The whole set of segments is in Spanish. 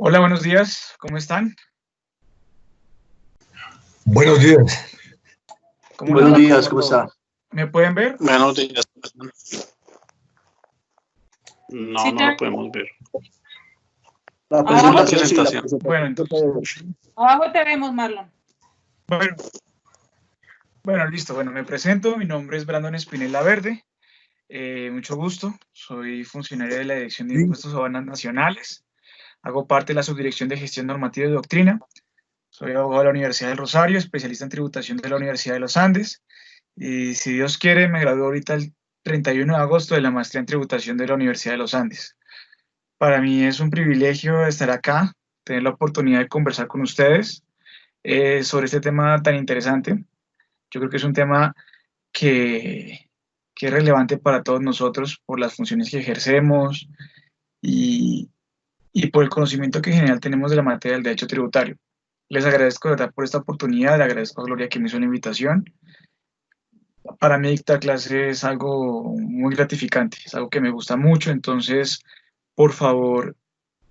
Hola, buenos días, ¿cómo están? Buenos días. ¿Cómo les Buenos va? días, ¿Cómo ¿cómo todo? está? ¿Me pueden ver? Buenos días. Sí, No lo podemos ver. La Vemos la presentación, sí, Bueno, se entonces, puede ver. Abajo te vemos, Marlon. bueno, listo. Bueno, me presento, mi nombre es Brandon Espinela Verde, mucho gusto, soy funcionario de la Dirección de Sí. Impuestos y Aduanas Nacionales, hago parte de la Subdirección de Gestión Normativa y Doctrina, soy abogado de la Universidad del Rosario, especialista en tributación de la Universidad de los Andes, y si Dios quiere, me gradué ahorita el 31 de agosto de la maestría en tributación de la Universidad de los Andes. Para mí es un privilegio estar acá, tener la oportunidad de conversar con ustedes sobre este tema tan interesante. Yo creo que es un tema que, que es relevante para todos nosotros por las funciones que ejercemos y, y por el conocimiento que en general tenemos de la materia del derecho tributario. Les agradezco de verdad por esta oportunidad, le agradezco a Gloria que me hizo la invitación. Para mí dictar clase es algo muy gratificante, es algo que me gusta mucho, entonces, por favor,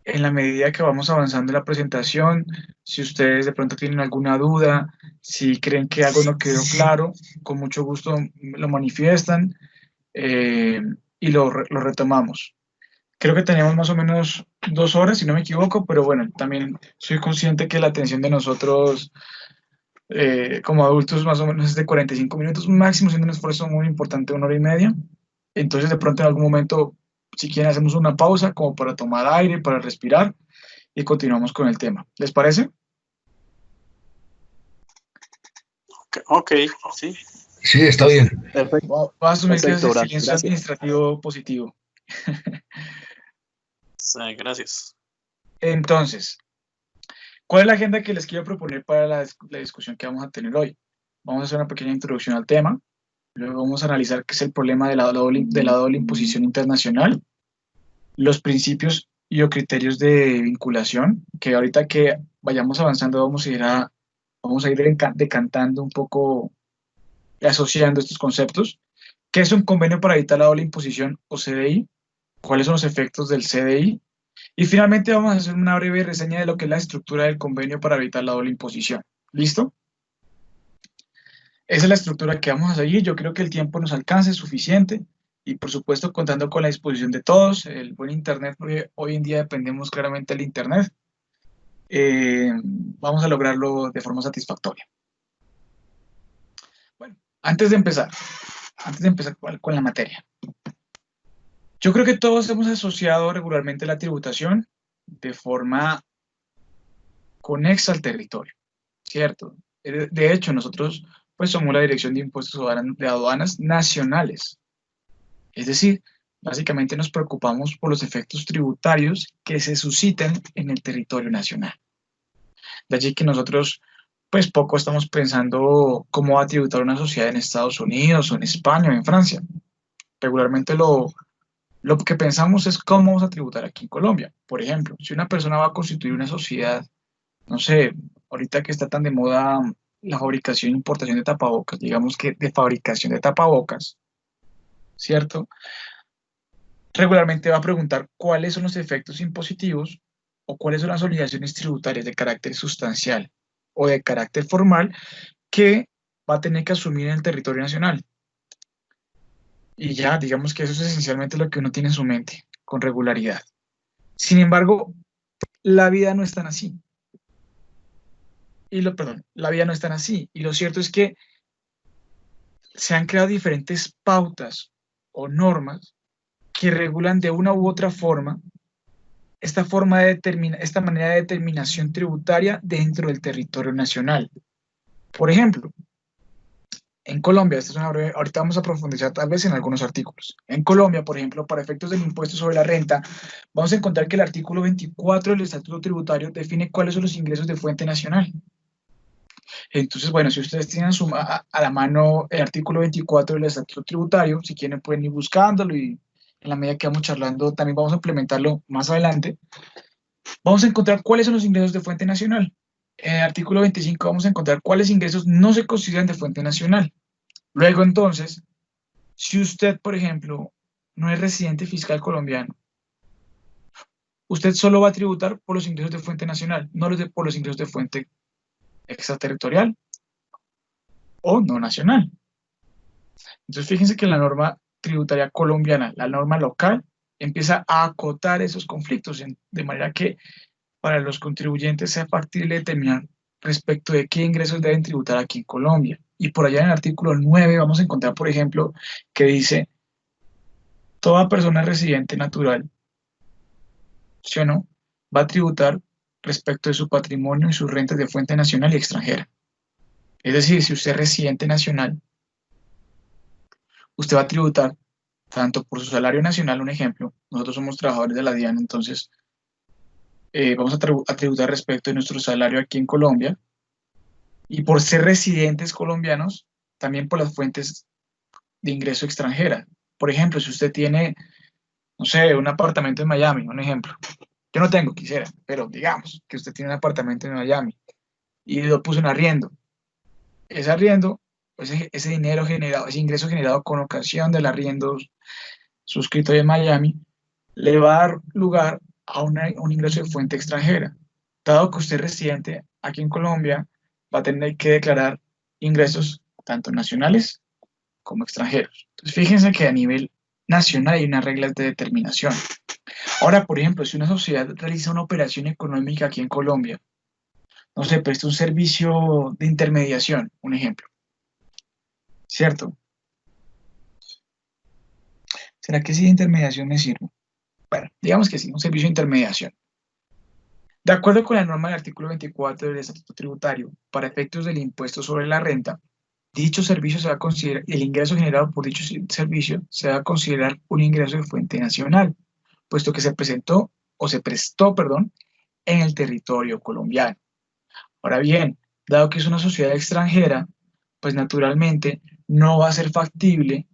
en la medida que vamos avanzando en la presentación, si ustedes de pronto tienen alguna duda, si creen que algo no quedó claro, con mucho gusto lo manifiestan eh, y lo retomamos. Creo que teníamos más o menos 2 horas, si no me equivoco, pero bueno, también soy consciente que la atención de nosotros como adultos más o menos es de 45 minutos máximo, siendo un esfuerzo muy importante, 1 hora y media. Entonces, de pronto en algún momento, si quieren, hacemos una pausa como para tomar aire, para respirar y continuamos con el tema. ¿Les parece? Ok, sí. Sí, está bien. Perfecto, Voy a asumir que es perfecto, Brandon. silencio Gracias. administrativo positivo. Sí, gracias. Entonces, ¿cuál es la agenda que les quiero proponer para la discusión que vamos a tener hoy? Vamos a hacer una pequeña introducción al tema, luego vamos a analizar qué es el problema de la doble imposición internacional, los principios y o criterios de vinculación, que ahorita que vayamos avanzando vamos a ir decantando un poco, asociando estos conceptos. ¿Qué es un convenio para evitar la doble imposición o CDI? ¿Cuáles son los efectos del CDI? Y finalmente vamos a hacer una breve reseña de lo que es la estructura del convenio para evitar la doble imposición. ¿Listo? Esa es la estructura que vamos a seguir. Yo creo que el tiempo nos alcance, es suficiente. Y por supuesto, contando con la disposición de todos, el buen Internet, porque hoy en día dependemos claramente del Internet, vamos a lograrlo de forma satisfactoria. Bueno, antes de empezar con la materia, yo creo que todos hemos asociado regularmente la tributación de forma conexa al territorio, ¿cierto? De hecho, nosotros pues somos la Dirección de Impuestos de Aduanas Nacionales. Es decir, básicamente nos preocupamos por los efectos tributarios que se suscitan en el territorio nacional. De allí que nosotros, pues poco estamos pensando cómo va a tributar una sociedad en Estados Unidos o en España o en Francia. Regularmente lo que pensamos es cómo vamos a tributar aquí en Colombia. Por ejemplo, si una persona va a constituir una sociedad, no sé, ahorita que está tan de moda la fabricación e importación de tapabocas, digamos que de fabricación de tapabocas, ¿cierto? Regularmente va a preguntar cuáles son los efectos impositivos o cuáles son las obligaciones tributarias de carácter sustancial o de carácter formal que va a tener que asumir en el territorio nacional. Y ya, digamos que eso es esencialmente lo que uno tiene en su mente, con regularidad. Sin embargo, la vida no es tan así. La vida no es tan así. Y lo cierto es que se han creado diferentes pautas o normas que regulan de una u otra forma esta manera de determinación tributaria dentro del territorio nacional. Por ejemplo, en Colombia, ahorita vamos a profundizar tal vez en algunos artículos. En Colombia, por ejemplo, para efectos del impuesto sobre la renta, vamos a encontrar que el artículo 24 del Estatuto Tributario define cuáles son los ingresos de fuente nacional. Entonces, bueno, si ustedes tienen a la mano el artículo 24 del Estatuto Tributario, si quieren pueden ir buscándolo y en la medida que vamos charlando también vamos a implementarlo más adelante. Vamos a encontrar cuáles son los ingresos de fuente nacional. En el artículo 25 vamos a encontrar cuáles ingresos no se consideran de fuente nacional. Luego, entonces, si usted, por ejemplo, no es residente fiscal colombiano, usted solo va a tributar por los ingresos de fuente nacional, no por los ingresos de fuente extraterritorial o no nacional. Entonces, fíjense que la norma tributaria colombiana, la norma local, empieza a acotar esos conflictos, de manera que para los contribuyentes sea factible determinar respecto de qué ingresos deben tributar aquí en Colombia. Y por allá en el artículo 9 vamos a encontrar, por ejemplo, que dice, toda persona residente natural, ¿sí o no?, va a tributar respecto de su patrimonio y sus rentas de fuente nacional y extranjera. Es decir, si usted es residente nacional, usted va a tributar tanto por su salario nacional, un ejemplo, nosotros somos trabajadores de la DIAN, entonces vamos a tributar respecto de nuestro salario aquí en Colombia, y por ser residentes colombianos, también por las fuentes de ingreso extranjera. Por ejemplo, si usted tiene, no sé, un apartamento en Miami, un ejemplo. Yo no tengo, quisiera, pero digamos que usted tiene un apartamento en Miami y lo puso en arriendo. Ese arriendo, ese dinero generado, ese ingreso generado con ocasión del arriendo suscrito en Miami, le va a dar lugar a un ingreso de fuente extranjera. Dado que usted es residente aquí en Colombia, va a tener que declarar ingresos tanto nacionales como extranjeros. Entonces, fíjense que a nivel nacional hay unas reglas de determinación. Ahora, por ejemplo, si una sociedad realiza una operación económica aquí en Colombia, no sé, presta un servicio de intermediación, un ejemplo, ¿cierto? ¿Será que sí de intermediación me sirve? Bueno, digamos que sí, un servicio de intermediación. De acuerdo con la norma del artículo 24 del Estatuto Tributario, para efectos del impuesto sobre la renta, dicho servicio se va a considerar, el ingreso generado por dicho servicio se va a considerar un ingreso de fuente nacional, puesto que se presentó o se prestó, perdón, en el territorio colombiano. Ahora bien, dado que es una sociedad extranjera, pues naturalmente no va a ser factible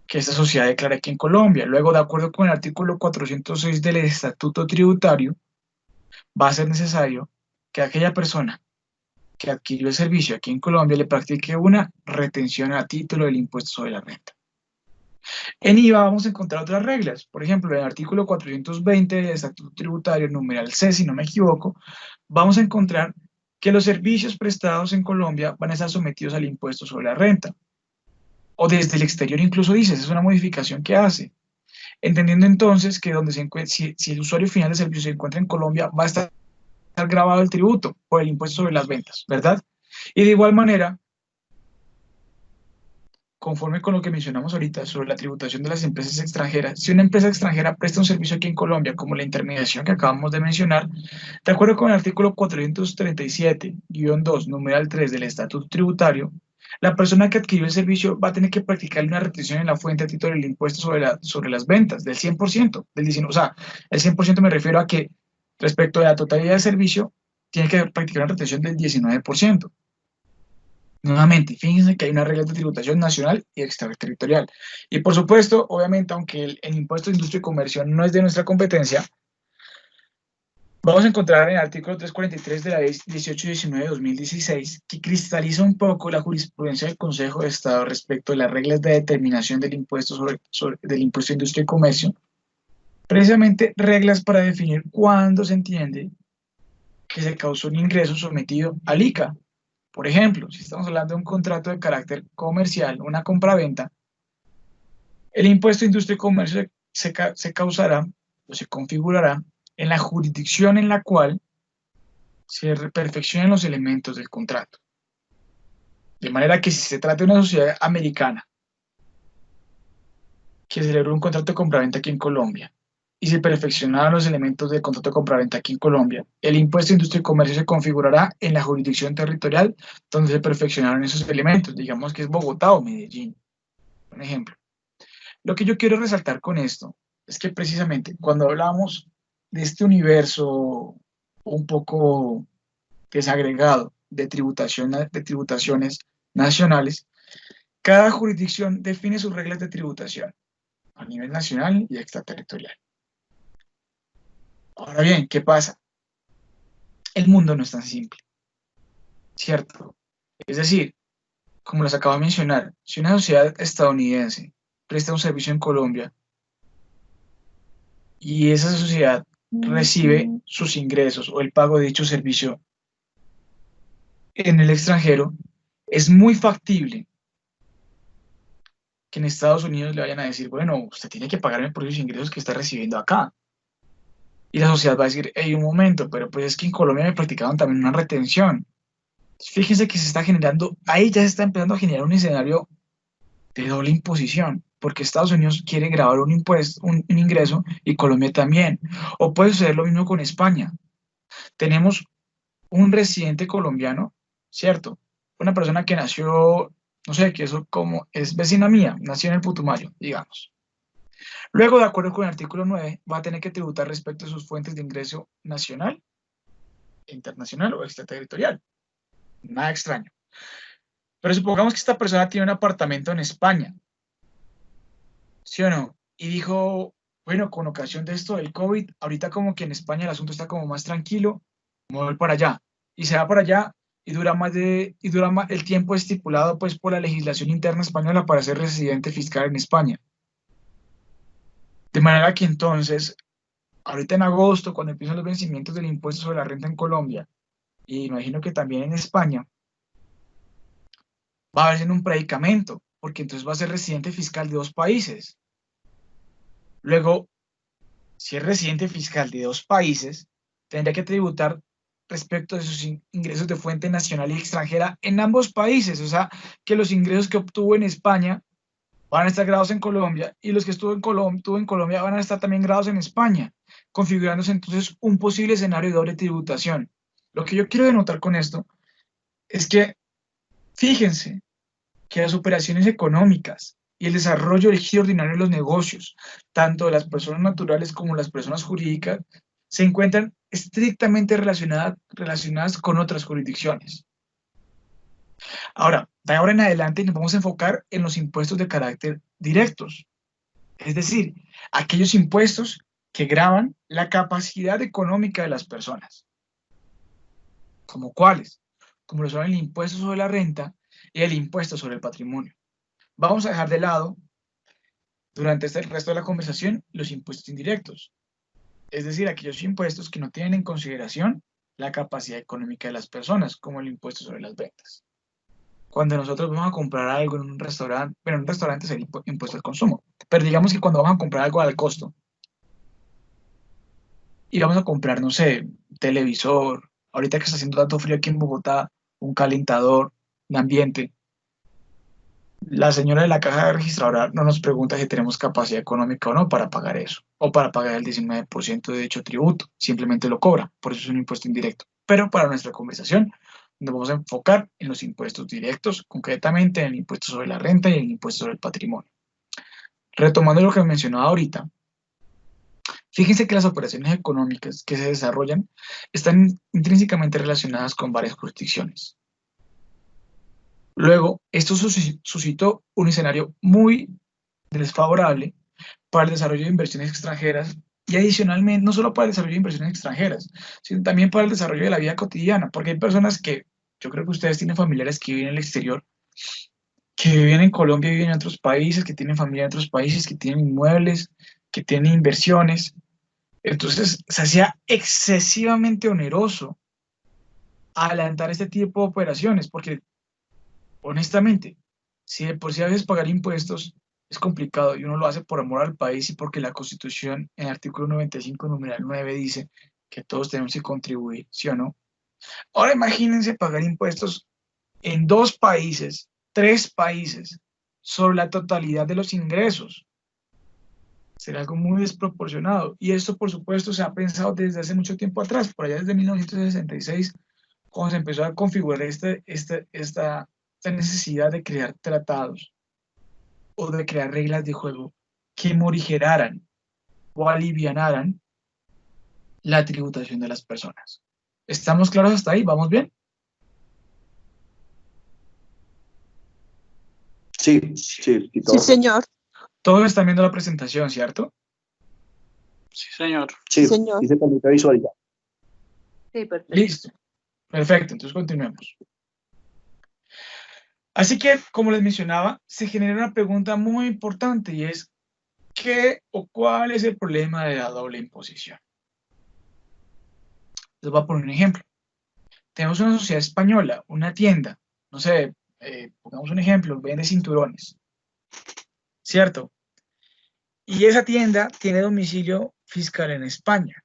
que esta sociedad declare aquí en Colombia. Luego, de acuerdo con el artículo 406 del Estatuto Tributario, va a ser necesario que aquella persona que adquirió el servicio aquí en Colombia le practique una retención a título del impuesto sobre la renta. En IVA vamos a encontrar otras reglas. Por ejemplo, en el artículo 420 del Estatuto Tributario, numeral C, si no me equivoco, vamos a encontrar que los servicios prestados en Colombia van a estar sometidos al impuesto sobre la renta. O desde el exterior incluso dice, esa es una modificación que hace. Entendiendo entonces que donde si el usuario final del servicio se encuentra en Colombia, va a estar grabado el tributo por el impuesto sobre las ventas, ¿verdad? Y de igual manera, conforme con lo que mencionamos ahorita sobre la tributación de las empresas extranjeras, si una empresa extranjera presta un servicio aquí en Colombia, como la intermediación que acabamos de mencionar, de acuerdo con el artículo 437-2, numeral 3 del Estatuto Tributario, la persona que adquirió el servicio va a tener que practicar una retención en la fuente a título del impuesto sobre las ventas, del 100%, del 19%, o sea, el 100% me refiero a que respecto a la totalidad del servicio, tiene que practicar una retención del 19%. Nuevamente, fíjense que hay una regla de tributación nacional y extraterritorial. Y por supuesto, obviamente, aunque el impuesto de industria y comercio no es de nuestra competencia, vamos a encontrar en el artículo 343 de la ley 1819 de 2016 que cristaliza un poco la jurisprudencia del Consejo de Estado respecto de las reglas de determinación del impuesto del impuesto de industria y comercio, precisamente reglas para definir cuándo se entiende que se causó un ingreso sometido al ICA. Por ejemplo, si estamos hablando de un contrato de carácter comercial, una compraventa, el impuesto de industria y comercio se causará o se configurará en la jurisdicción en la cual se perfeccionen los elementos del contrato. De manera que si se trata de una sociedad americana que celebró un contrato de compraventa aquí en Colombia y se perfeccionaron los elementos del contrato de compraventa aquí en Colombia, el impuesto de industria y comercio se configurará en la jurisdicción territorial donde se perfeccionaron esos elementos, digamos que es Bogotá o Medellín, por ejemplo. Lo que yo quiero resaltar con esto es que precisamente cuando hablamos de este universo un poco desagregado de tributaciones nacionales, cada jurisdicción define sus reglas de tributación a nivel nacional y extraterritorial. Ahora bien, ¿qué pasa? El mundo no es tan simple, ¿cierto? Es decir, como les acabo de mencionar, si una sociedad estadounidense presta un servicio en Colombia y esa sociedad recibe sus ingresos o el pago de dicho servicio en el extranjero, es muy factible que en Estados Unidos le vayan a decir, bueno, usted tiene que pagarme por esos ingresos que está recibiendo acá. Y la sociedad va a decir, hey, un momento, pero pues es que en Colombia me practicaban también una retención. Fíjense que se está generando, ahí ya se está empezando a generar un escenario de doble imposición, porque Estados Unidos quiere grabar un impuesto, un ingreso, y Colombia también. O puede suceder lo mismo con España. Tenemos un residente colombiano, ¿cierto? Una persona que nació, no sé, que eso como es vecina mía, nació en el Putumayo, digamos. Luego, de acuerdo con el artículo 9, va a tener que tributar respecto a sus fuentes de ingreso nacional, internacional o extraterritorial. Nada extraño. Pero supongamos que esta persona tiene un apartamento en España, ¿sí o no? Y dijo, bueno, con ocasión de esto del COVID, ahorita como que en España el asunto está como más tranquilo, me voy para allá. Y se va para allá y dura más el tiempo estipulado pues por la legislación interna española para ser residente fiscal en España. De manera que entonces, ahorita en agosto, cuando empiezan los vencimientos del impuesto sobre la renta en Colombia, y imagino que también en España, va a haber un predicamento, porque entonces va a ser residente fiscal de dos países. Luego, si es residente fiscal de dos países, tendría que tributar respecto de sus ingresos de fuente nacional y extranjera en ambos países. O sea, que los ingresos que obtuvo en España van a estar grabados en Colombia y los que tuvo en Colombia van a estar también grabados en España, configurándose entonces un posible escenario de doble tributación. Lo que yo quiero denotar con esto es que, fíjense, que las operaciones económicas y el desarrollo del giro ordinario de los negocios, tanto de las personas naturales como las personas jurídicas, se encuentran estrictamente relacionadas con otras jurisdicciones. Ahora, de ahora en adelante nos vamos a enfocar en los impuestos de carácter directos, es decir, aquellos impuestos que gravan la capacidad económica de las personas. ¿Como cuáles? Como lo son el impuesto sobre la renta y el impuesto sobre el patrimonio. Vamos a dejar de lado, durante el resto de la conversación, los impuestos indirectos, es decir, aquellos impuestos que no tienen en consideración la capacidad económica de las personas, como el impuesto sobre las ventas. Cuando nosotros vamos a comprar algo en un restaurante, bueno, en un restaurante es el impuesto al consumo, pero digamos que cuando vamos a comprar algo al costo, y vamos a comprar, no sé, un televisor, ahorita que está haciendo tanto frío aquí en Bogotá, un calentador, un ambiente, la señora de la caja registradora no nos pregunta si tenemos capacidad económica o no para pagar eso, o para pagar el 19% de dicho tributo, simplemente lo cobra, por eso es un impuesto indirecto. Pero para nuestra conversación nos vamos a enfocar en los impuestos directos, concretamente en el impuesto sobre la renta y el impuesto sobre el patrimonio. Retomando lo que mencionaba ahorita, fíjense que las operaciones económicas que se desarrollan están intrínsecamente relacionadas con varias jurisdicciones. Luego, esto suscitó un escenario muy desfavorable para el desarrollo de inversiones extranjeras y adicionalmente, no solo para el desarrollo de inversiones extranjeras, sino también para el desarrollo de la vida cotidiana, porque hay personas que, yo creo que ustedes tienen familiares que viven en el exterior, que viven en Colombia, viven en otros países, que tienen familia en otros países, que tienen inmuebles, que tienen inversiones. Entonces, se hacía excesivamente oneroso adelantar este tipo de operaciones, porque honestamente, si de por sí a veces pagar impuestos es complicado y uno lo hace por amor al país y porque la Constitución en el artículo 95, numeral 9, dice que todos tenemos que contribuir, ¿sí o no? Ahora imagínense pagar impuestos en dos países, tres países, sobre la totalidad de los ingresos. Será algo muy desproporcionado. Y esto, por supuesto, se ha pensado desde hace mucho tiempo atrás, por allá desde 1966, cuando se empezó a configurar esta necesidad de crear tratados o de crear reglas de juego que morigeraran o alivianaran la tributación de las personas. ¿Estamos claros hasta ahí? ¿Vamos bien? Sí, sí, y todo. Sí, señor. Todos están viendo la presentación, ¿cierto? Sí, señor. Sí, señor. y se permite visualizar. Sí, perfecto. Listo. Perfecto, entonces continuemos. Así que, como les mencionaba, se genera una pregunta muy importante y es, ¿qué o cuál es el problema de la doble imposición? Les voy a poner un ejemplo. Tenemos una sociedad española, una tienda, no sé, pongamos un ejemplo, vende cinturones, ¿cierto? Y esa tienda tiene domicilio fiscal en España,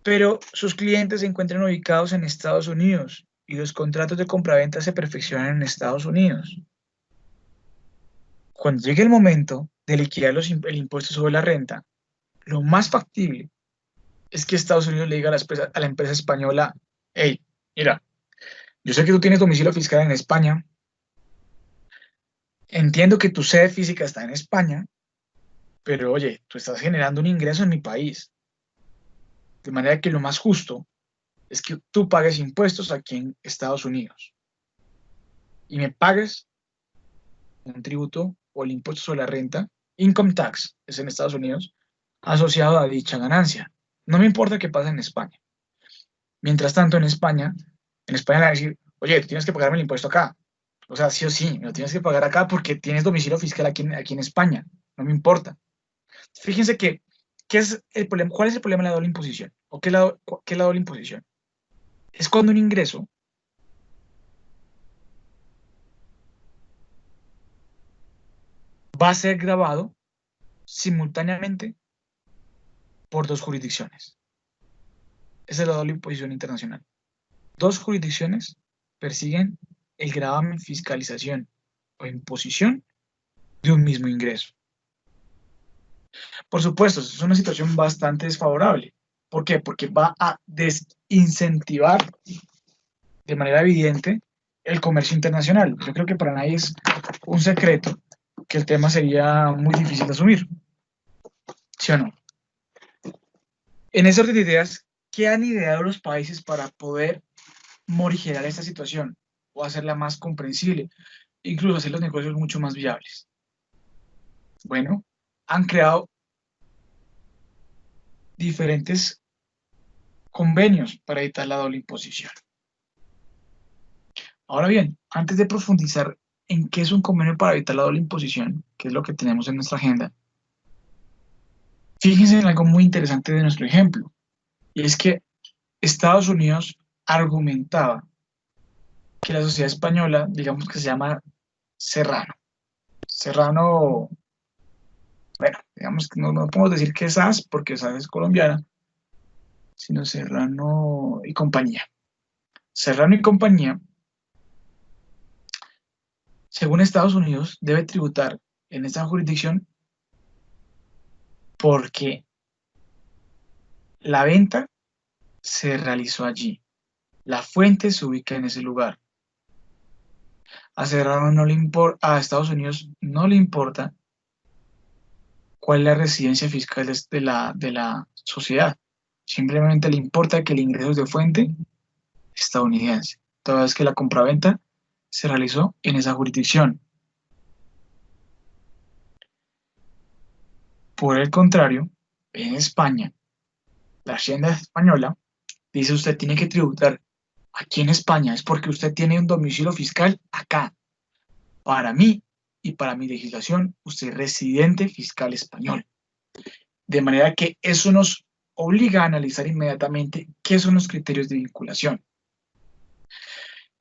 pero sus clientes se encuentran ubicados en Estados Unidos y los contratos de compraventa se perfeccionan en Estados Unidos. Cuando llegue el momento de liquidar el impuesto sobre la renta, lo más factible es que Estados Unidos le diga a la empresa española: hey, mira, yo sé que tú tienes domicilio fiscal en España, entiendo que tu sede física está en España, pero oye, tú estás generando un ingreso en mi país, de manera que lo más justo es que tú pagues impuestos aquí en Estados Unidos y me pagues un tributo o el impuesto sobre la renta, income tax, es en Estados Unidos, asociado a dicha ganancia. No me importa qué pase en España. Mientras tanto, en España le van a decir: oye, tú tienes que pagarme el impuesto acá. O sea, sí o sí, me lo tienes que pagar acá porque tienes domicilio fiscal aquí en España. No me importa. Fíjense que, ¿qué es el problema? ¿Cuál es el problema de la doble imposición? ¿O qué es la doble imposición? Es cuando un ingreso va a ser grabado simultáneamente por dos jurisdicciones. Esa es la doble imposición internacional. Dos jurisdicciones persiguen el gravamen, fiscalización o imposición de un mismo ingreso. Por supuesto, es una situación bastante desfavorable. ¿Por qué? Porque va a desincentivar de manera evidente el comercio internacional. Yo creo que para nadie es un secreto que el tema sería muy difícil de asumir. ¿Sí o no? En ese orden de ideas, ¿qué han ideado los países para poder morigerar esta situación o hacerla más comprensible, incluso hacer los negocios mucho más viables? Bueno, han creado diferentes convenios para evitar la doble imposición. Ahora bien, antes de profundizar en qué es un convenio para evitar la doble imposición, que es lo que tenemos en nuestra agenda, fíjense en algo muy interesante de nuestro ejemplo, y es que Estados Unidos argumentaba que la sociedad española, digamos que se llama Serrano. Serrano, bueno, digamos que no podemos decir que es SAS, porque SAS es colombiana, sino Serrano y compañía. Serrano y compañía, según Estados Unidos, debe tributar en esta jurisdicción porque la venta se realizó allí. La fuente se ubica en ese lugar. A Serrano no le importa, a Estados Unidos no le importa cuál es la residencia fiscal de la sociedad. Simplemente le importa que el ingreso es de fuente estadounidense, toda vez que la compraventa se realizó en esa jurisdicción. Por el contrario, en España, la Hacienda española dice: usted tiene que tributar aquí en España, es porque usted tiene un domicilio fiscal acá. Para mí y para mi legislación, usted es residente fiscal español. De manera que eso nos obliga a analizar inmediatamente qué son los criterios de vinculación.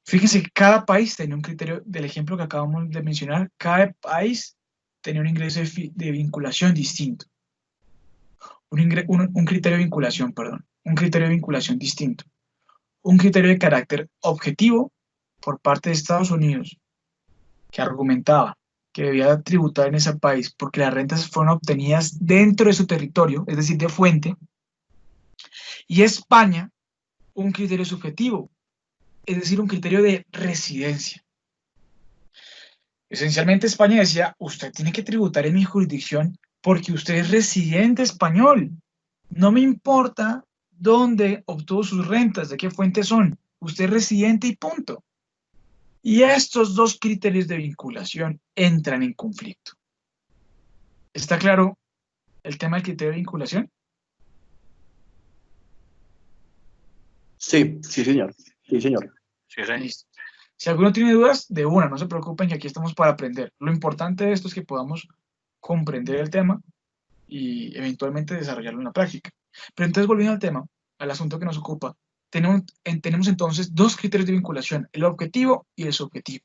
Fíjense que cada país tenía un criterio, del ejemplo que acabamos de mencionar, cada país tenía un ingreso de vinculación distinto. Un criterio de vinculación, perdón, un criterio de vinculación distinto. Un criterio de carácter objetivo por parte de Estados Unidos, que argumentaba que debía tributar en ese país porque las rentas fueron obtenidas dentro de su territorio, es decir, de fuente. Y España, un criterio subjetivo, es decir, un criterio de residencia. Esencialmente España decía: usted tiene que tributar en mi jurisdicción porque usted es residente español. No me importa dónde obtuvo sus rentas, de qué fuente son. Usted es residente y punto. Y estos dos criterios de vinculación entran en conflicto. ¿Está claro el tema del criterio de vinculación? Sí, sí, señor. Sí, señor. Sí, señor. Listo. Si alguno tiene dudas, de una, no se preocupen, que aquí estamos para aprender. Lo importante de esto es que podamos comprender el tema y eventualmente desarrollarlo en la práctica. Pero entonces, volviendo al tema, al asunto que nos ocupa, tenemos entonces dos criterios de vinculación, el objetivo y el subjetivo.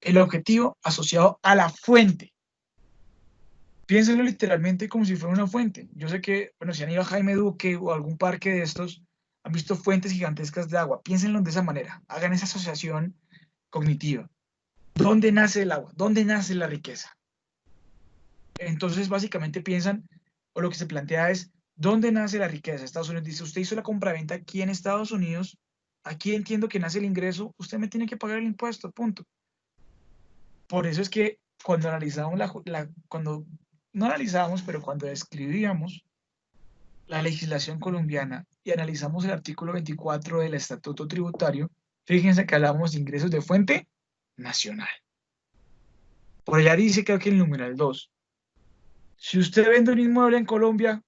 El objetivo asociado a la fuente. Piénsenlo literalmente como si fuera una fuente. Yo sé que, bueno, si han ido a Jaime Duque o algún parque de estos, han visto fuentes gigantescas de agua. Piénsenlo de esa manera. Hagan esa asociación cognitiva. ¿Dónde nace el agua? ¿Dónde nace la riqueza? Entonces, básicamente piensan, o lo que se plantea es, ¿dónde nace la riqueza? Estados Unidos dice, usted hizo la compraventa aquí en Estados Unidos, aquí entiendo que nace el ingreso, usted me tiene que pagar el impuesto, punto. Por eso es que cuando analizamos cuando no analizamos, pero cuando describíamos la legislación colombiana y analizamos el artículo 24 del Estatuto Tributario, fíjense que hablamos de ingresos de fuente nacional. Por allá dice, creo que el numeral 2, si usted vende un inmueble en Colombia,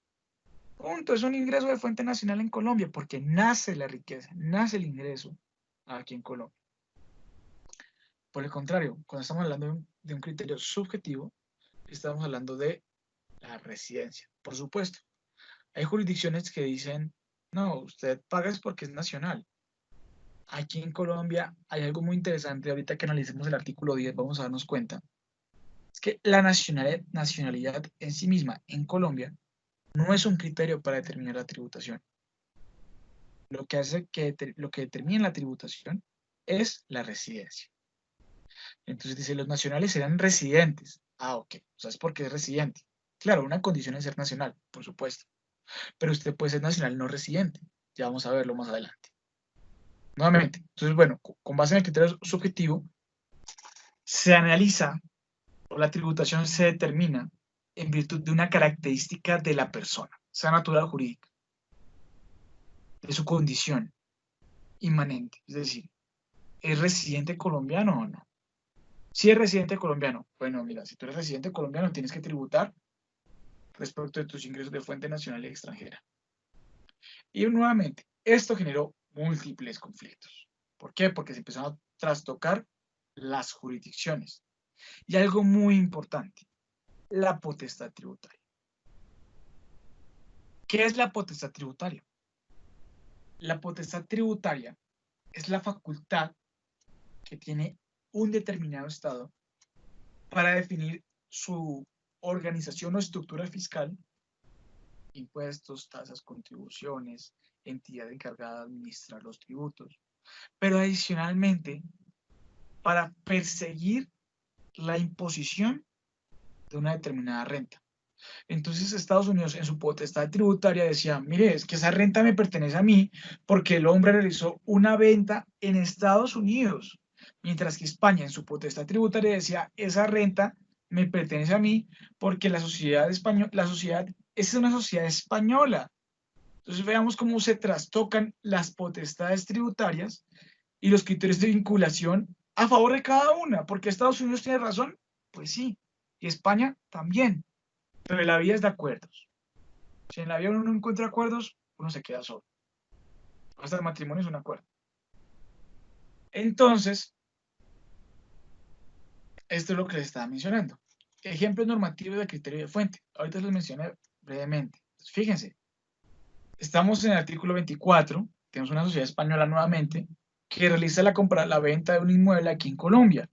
punto, es un ingreso de fuente nacional en Colombia, porque nace la riqueza, nace el ingreso aquí en Colombia. Por el contrario, cuando estamos hablando de un criterio subjetivo, estamos hablando de la residencia, por supuesto. Hay jurisdicciones que dicen, no, usted paga es porque es nacional. Aquí en Colombia hay algo muy interesante, ahorita que analicemos el artículo 10 vamos a darnos cuenta, es que la nacionalidad en sí misma en Colombia no es un criterio para determinar la tributación. Lo que determina la tributación es la residencia. Entonces dice, los nacionales serán residentes. Ah, ok, o sea, es porque es residente. Claro, una condición es ser nacional, por supuesto. Pero usted puede ser nacional no residente. Ya vamos a verlo más adelante. Nuevamente, entonces, bueno, con base en el criterio subjetivo, se analiza o la tributación se determina en virtud de una característica de la persona, sea natural o jurídica, de su condición inmanente. Es decir, ¿es residente colombiano o no? Si es residente colombiano, bueno, mira, si tú eres residente colombiano, tienes que tributar respecto de tus ingresos de fuente nacional y extranjera. Y nuevamente, esto generó múltiples conflictos. ¿Por qué? Porque se empezaron a trastocar las jurisdicciones. Y algo muy importante, la potestad tributaria. ¿Qué es la potestad tributaria? La potestad tributaria es la facultad que tiene un determinado estado para definir su organización o estructura fiscal, impuestos, tasas, contribuciones, entidad encargada de administrar los tributos, pero adicionalmente para perseguir la imposición de una determinada renta. Entonces Estados Unidos en su potestad tributaria decía, mire, es que esa renta me pertenece a mí porque el hombre realizó una venta en Estados Unidos, mientras que España en su potestad tributaria decía, esa renta me pertenece a mí porque la sociedad española, es una sociedad española. Entonces veamos cómo se trastocan las potestades tributarias y los criterios de vinculación a favor de cada una, porque Estados Unidos tiene razón, pues sí, y España también. Pero la vida es de acuerdos. Si en la vida uno no encuentra acuerdos, uno se queda solo. Hasta el matrimonio es un acuerdo. Entonces, esto es lo que les estaba mencionando. Ejemplos normativos de criterio de fuente. Ahorita los mencioné brevemente. Entonces, fíjense, estamos en el artículo 24, tenemos una sociedad española nuevamente, que realiza la venta de un inmueble aquí en Colombia.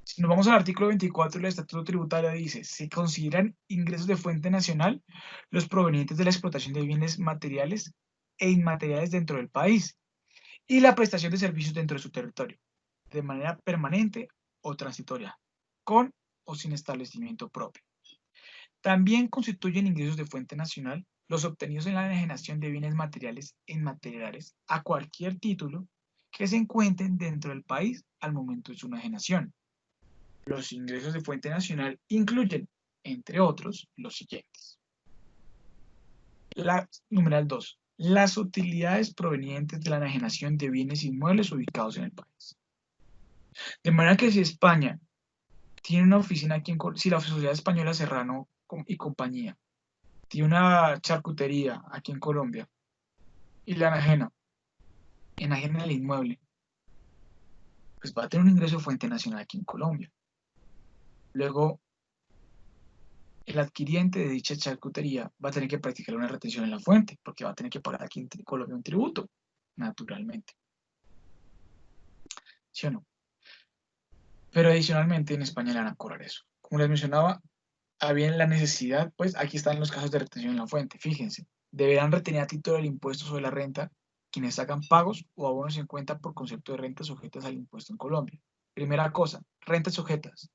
Si nos vamos al artículo 24 del Estatuto Tributario, dice, se consideran ingresos de fuente nacional los provenientes de la explotación de bienes materiales e inmateriales dentro del país y la prestación de servicios dentro de su territorio, de manera permanente o transitoria, con o sin establecimiento propio. También constituyen ingresos de fuente nacional los obtenidos en la enajenación de bienes materiales e inmateriales a cualquier título que se encuentren dentro del país al momento de su enajenación. Los ingresos de fuente nacional incluyen, entre otros, los siguientes. Numeral 2. Las utilidades provenientes de la enajenación de bienes inmuebles ubicados en el país. De manera que si España tiene una oficina aquí si la Sociedad Española Serrano y compañía tiene una charcutería aquí en Colombia y la enajena el inmueble, pues va a tener un ingreso de fuente nacional aquí en Colombia. Luego, el adquiriente de dicha charcutería va a tener que practicar una retención en la fuente, porque va a tener que pagar aquí en Colombia un tributo, naturalmente. ¿Sí o no? Pero adicionalmente en España le van a cobrar eso. Como les mencionaba, había la necesidad, pues aquí están los casos de retención en la fuente. Fíjense, deberán retener a título del impuesto sobre la renta quienes sacan pagos o abonos en cuenta por concepto de rentas sujetas al impuesto en Colombia. Primera cosa, rentas sujetas.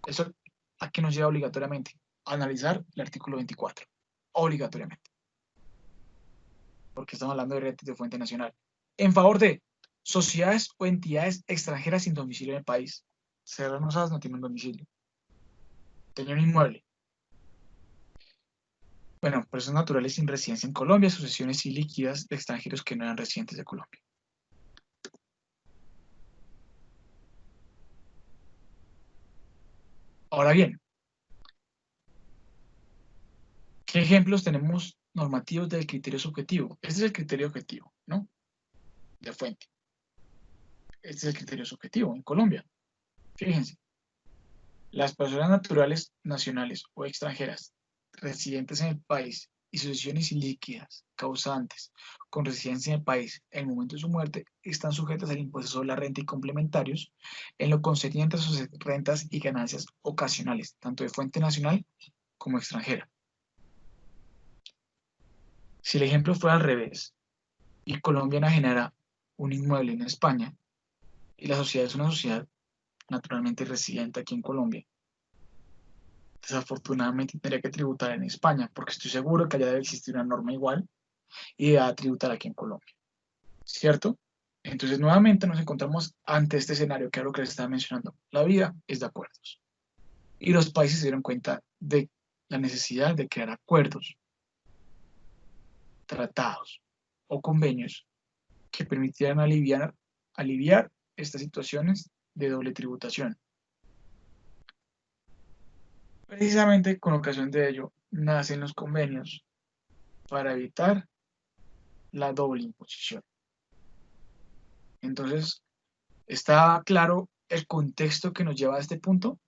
Eso a qué nos lleva obligatoriamente a analizar el artículo 24. Obligatoriamente. Porque estamos hablando de rentas de fuente nacional. En favor de sociedades o entidades extranjeras sin domicilio en el país. Serrano Sadas no tiene un domicilio. Tenía un inmueble. Bueno, personas naturales sin residencia en Colombia, sucesiones ilíquidas de extranjeros que no eran residentes de Colombia. Ahora bien, ¿qué ejemplos tenemos normativos del criterio subjetivo? Este es el criterio objetivo, ¿no? De fuente. Este es el criterio subjetivo en Colombia. Fíjense, las personas naturales, nacionales o extranjeras residentes en el país y sucesiones ilíquidas causantes con residencia en el país en el momento de su muerte están sujetas al impuesto sobre la renta y complementarios en lo concerniente a sus rentas y ganancias ocasionales, tanto de fuente nacional como extranjera. Si el ejemplo fuera al revés y Colombia enajenara un inmueble en España y la sociedad es una sociedad naturalmente residente aquí en Colombia, desafortunadamente tendría que tributar en España, porque estoy seguro que allá debe existir una norma igual y va a tributar aquí en Colombia, ¿cierto? Entonces, nuevamente nos encontramos ante este escenario que es lo que les estaba mencionando. La vida es de acuerdos. Y los países se dieron cuenta de la necesidad de crear acuerdos, tratados o convenios que permitieran aliviar estas situaciones de doble tributación. Precisamente con ocasión de ello, nacen los convenios para evitar la doble imposición. Entonces, ¿está claro el contexto que nos lleva a este punto?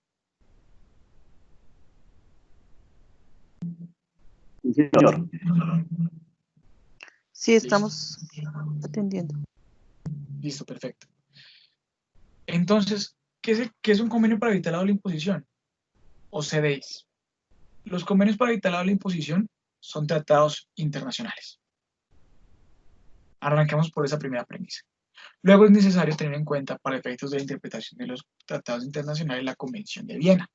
Sí, señor. Sí, estamos atendiendo. Listo, perfecto. Entonces, ¿qué es un convenio para evitar la doble imposición? O CDIs. Los convenios para evitar la doble imposición son tratados internacionales. Arrancamos por esa primera premisa. Luego es necesario tener en cuenta, para efectos de la interpretación de los tratados internacionales, la Convención de Viena.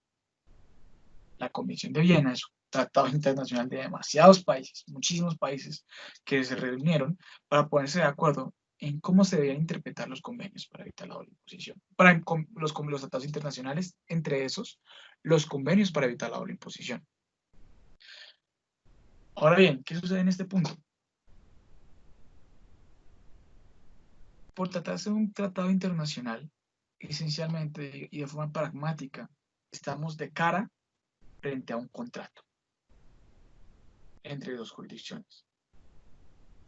La Convención de Viena es un tratado internacional de demasiados países, muchísimos países, que se reunieron para ponerse de acuerdo en cómo se debían interpretar los convenios para evitar la doble imposición. Para los tratados internacionales, entre esos, los convenios para evitar la doble imposición. Ahora bien, ¿qué sucede en este punto? Por tratarse de un tratado internacional, esencialmente y de forma pragmática, estamos de cara frente a un contrato entre dos jurisdicciones,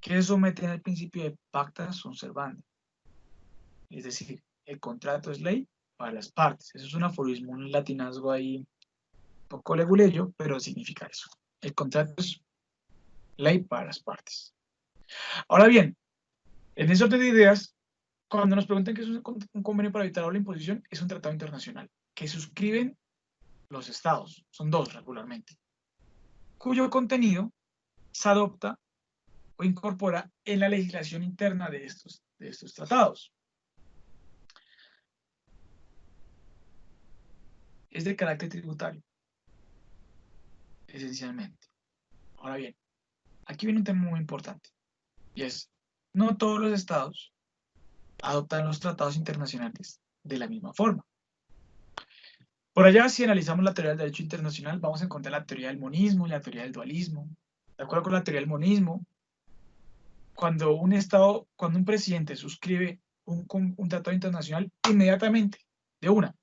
que someten al principio de pacta sunt servanda. Es decir, el contrato es ley para las partes. Eso es un aforismo, un latinazgo ahí, un poco leguleyo, pero significa eso. El contrato es ley para las partes. Ahora bien, en ese orden de ideas, cuando nos preguntan qué es un convenio para evitar la imposición, es un tratado internacional que suscriben los estados, son dos regularmente, cuyo contenido se adopta o incorpora en la legislación interna de estos tratados. Es de carácter tributario, esencialmente. Ahora bien, aquí viene un tema muy importante, y es, no todos los estados adoptan los tratados internacionales de la misma forma. Por allá, si analizamos la teoría del derecho internacional, vamos a encontrar la teoría del monismo y la teoría del dualismo. De acuerdo con la teoría del monismo, cuando un presidente suscribe un tratado internacional, inmediatamente, de una,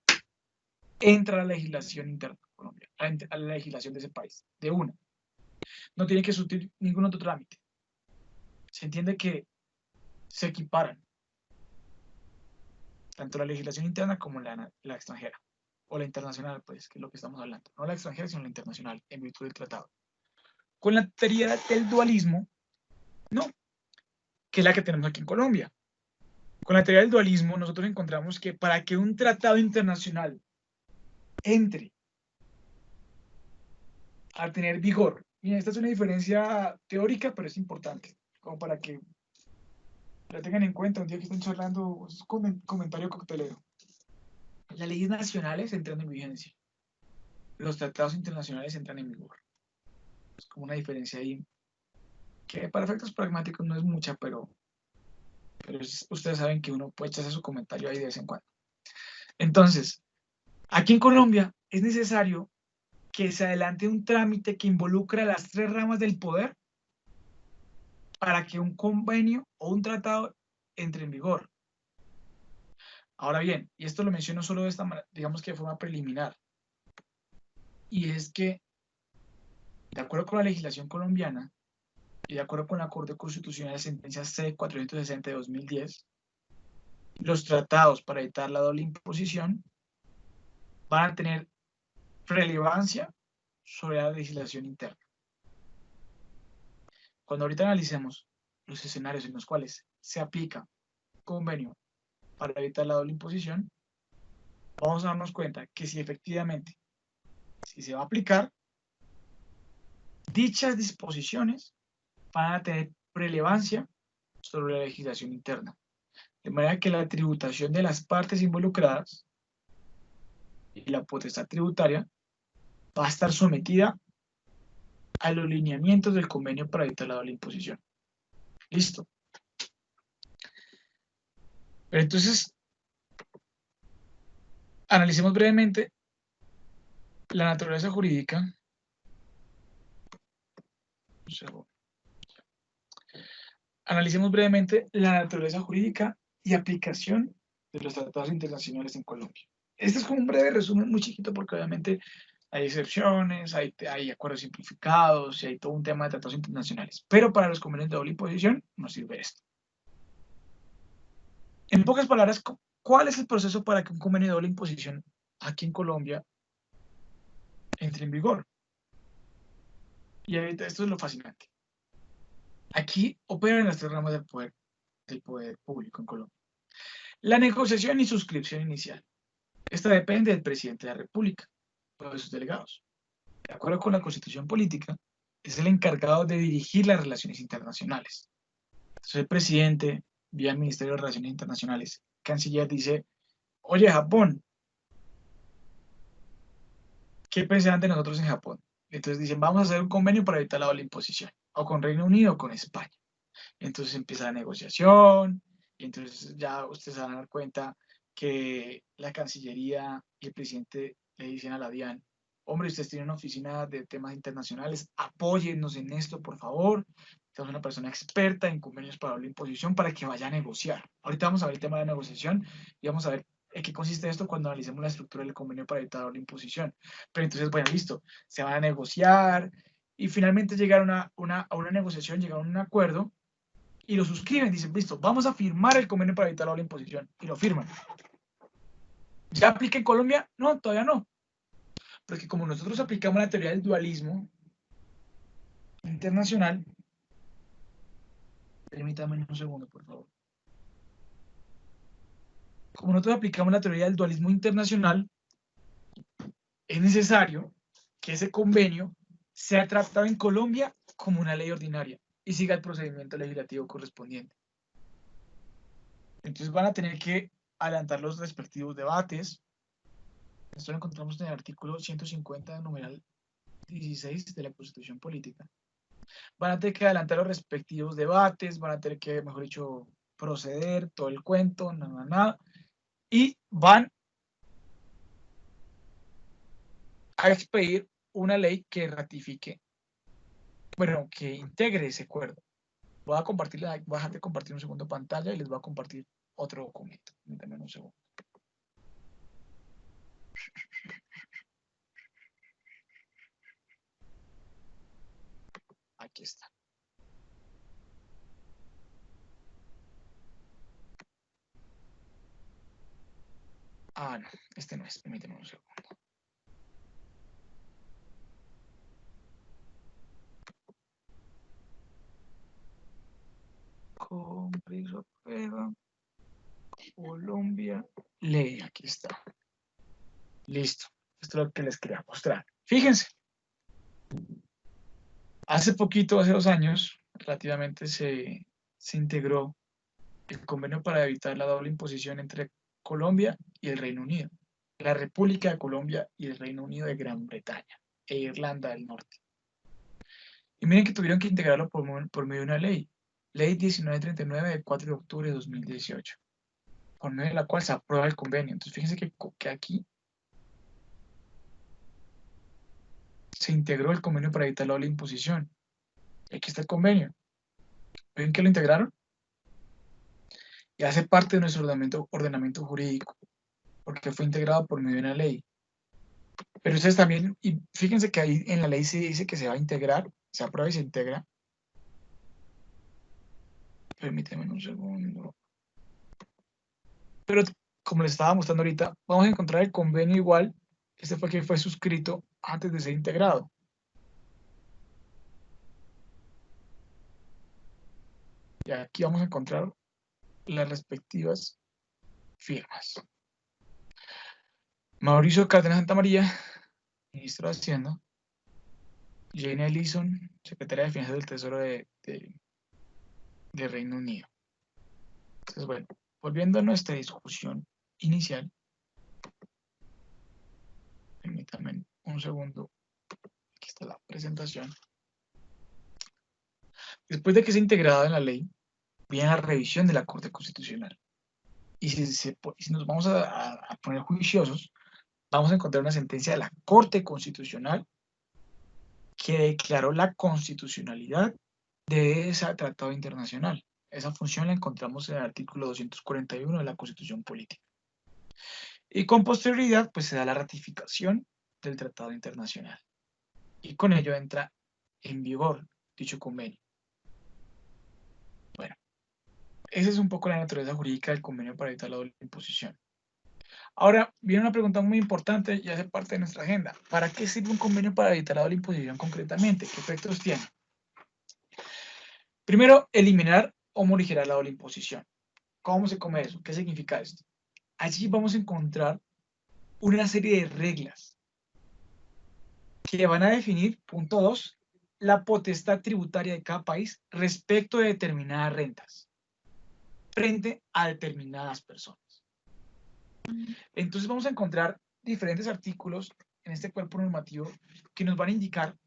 entra a la legislación interna de Colombia, a la legislación de ese país, de una. No tiene que surtir ningún otro trámite. Se entiende que se equiparan tanto la legislación interna como la extranjera. o la internacional, pues, que es lo que estamos hablando, no la extranjera, sino la internacional, en virtud del tratado. Con la teoría del dualismo, no, que es la que tenemos aquí en Colombia. Con la teoría del dualismo, nosotros encontramos que para que un tratado internacional entre a tener vigor, y esta es una diferencia teórica, pero es importante, como para que la tengan en cuenta un día que estén charlando, es un comentario coctelero. Las leyes nacionales entran en vigencia, los tratados internacionales entran en vigor. Es como una diferencia ahí, que para efectos pragmáticos no es mucha, pero ustedes saben que uno puede echarse su comentario ahí de vez en cuando. Entonces, aquí en Colombia es necesario que se adelante un trámite que involucra las tres ramas del poder para que un convenio o un tratado entre en vigor. Ahora bien, y esto lo menciono solo de esta manera, digamos que de forma preliminar, y es que, de acuerdo con la legislación colombiana y de acuerdo con la Corte Constitucional de Sentencia C-460 de 2010, los tratados para evitar la doble imposición van a tener relevancia sobre la legislación interna. Cuando ahorita analicemos los escenarios en los cuales se aplica convenio para evitar la doble imposición, vamos a darnos cuenta que si efectivamente, si se va a aplicar, dichas disposiciones van a tener relevancia sobre la legislación interna. De manera que la tributación de las partes involucradas y la potestad tributaria va a estar sometida a los lineamientos del convenio para evitar la doble imposición. Listo. Pero entonces, analicemos brevemente la naturaleza jurídica. Analicemos brevemente la naturaleza jurídica y aplicación de los tratados internacionales en Colombia. Este es como un breve resumen muy chiquito porque obviamente hay excepciones, hay acuerdos simplificados y hay todo un tema de tratados internacionales. Pero para los convenios de doble imposición nos sirve esto. En pocas palabras, ¿cuál es el proceso para que un convenio de doble imposición aquí en Colombia entre en vigor? Y ahorita esto es lo fascinante. Aquí operan las tres ramas del poder público en Colombia. La negociación y suscripción inicial. Esta depende del presidente de la República o de sus delegados. De acuerdo con la Constitución Política, es el encargado de dirigir las relaciones internacionales. Entonces el presidente, vía el Ministerio de Relaciones Internacionales, canciller, dice, oye, Japón, ¿qué pensaban de nosotros en Japón? Entonces dicen, vamos a hacer un convenio para evitar la doble imposición, o con Reino Unido o con España. Entonces empieza la negociación, y entonces ya ustedes se van a dar cuenta que la Cancillería y el presidente le dicen a la DIAN, hombre, ustedes tienen una oficina de temas internacionales, apóyennos en esto, por favor. Tenemos una persona experta en convenios para la imposición para que vaya a negociar. Ahorita vamos a ver el tema de la negociación y vamos a ver en qué consiste esto cuando analicemos la estructura del convenio para evitar la imposición. Pero entonces, bueno, listo, se van a negociar y finalmente llegar a una negociación, llegar a un acuerdo y lo suscriben, dicen, listo, vamos a firmar el convenio para evitar la imposición, y lo firman. ¿Ya aplica en Colombia? No, todavía no. Porque como nosotros aplicamos la teoría del dualismo internacional, permítame un segundo, por favor. Como nosotros aplicamos la teoría del dualismo internacional, es necesario que ese convenio sea tratado en Colombia como una ley ordinaria y siga el procedimiento legislativo correspondiente. Entonces van a tener que adelantar los respectivos debates. Esto lo encontramos en el artículo 150, numeral 16 de la Constitución Política. Van a tener que adelantar los respectivos debates, van a tener que, mejor dicho, proceder, todo el cuento, nada, y van a expedir una ley que ratifique, bueno, que integre ese acuerdo. Voy a dejar de compartir un segundo pantalla y les voy a compartir otro documento. Déjenme un segundo. Aquí está. No, este no es, permíteme un segundo. Compromiso, prueba, Colombia, ley, aquí está. Listo, esto es lo que les quería mostrar. Fíjense, hace poquito, hace 2 años, relativamente se integró el convenio para evitar la doble imposición entre Colombia y el Reino Unido, la República de Colombia y el Reino Unido de Gran Bretaña e Irlanda del Norte. Y miren que tuvieron que integrarlo por medio de una ley, Ley 1939 del 4 de octubre de 2018, por medio de la cual se aprueba el convenio. Entonces fíjense que aquí se integró el convenio para evitar la doble imposición. Y aquí está el convenio. ¿Ven que lo integraron? Y hace parte de nuestro ordenamiento jurídico, porque fue integrado por medio de una ley. Pero ustedes también, y fíjense que ahí en la ley se dice que se va a integrar, se aprueba y se integra. Permíteme un segundo. Pero como les estaba mostrando ahorita, vamos a encontrar el convenio igual. Este fue el que fue suscrito antes de ser integrado. Y aquí vamos a encontrar las respectivas firmas. Mauricio Cárdenas Santamaría, ministro de Hacienda. Jane Ellison, secretaria de Finanzas del Tesoro de Reino Unido. Entonces, bueno, volviendo a nuestra discusión inicial, permítanme un segundo, aquí está la presentación. Después de que sea integrado en la ley, viene la revisión de la Corte Constitucional. Y si nos vamos a poner juiciosos, vamos a encontrar una sentencia de la Corte Constitucional que declaró la constitucionalidad de ese tratado internacional. Esa función la encontramos en el artículo 241 de la Constitución Política. Y con posterioridad, pues se da la ratificación del tratado internacional. Y con ello entra en vigor dicho convenio. Bueno, esa es un poco la naturaleza jurídica del convenio para evitar la doble imposición. Ahora, viene una pregunta muy importante y hace parte de nuestra agenda. ¿Para qué sirve un convenio para evitar la doble imposición concretamente? ¿Qué efectos tiene? Primero, eliminar o morigerar la doble imposición. ¿Cómo se come eso? ¿Qué significa esto? Allí vamos a encontrar una serie de reglas que van a definir, punto 2, la potestad tributaria de cada país respecto de determinadas rentas frente a determinadas personas. Entonces vamos a encontrar diferentes artículos en este cuerpo normativo que nos van a indicar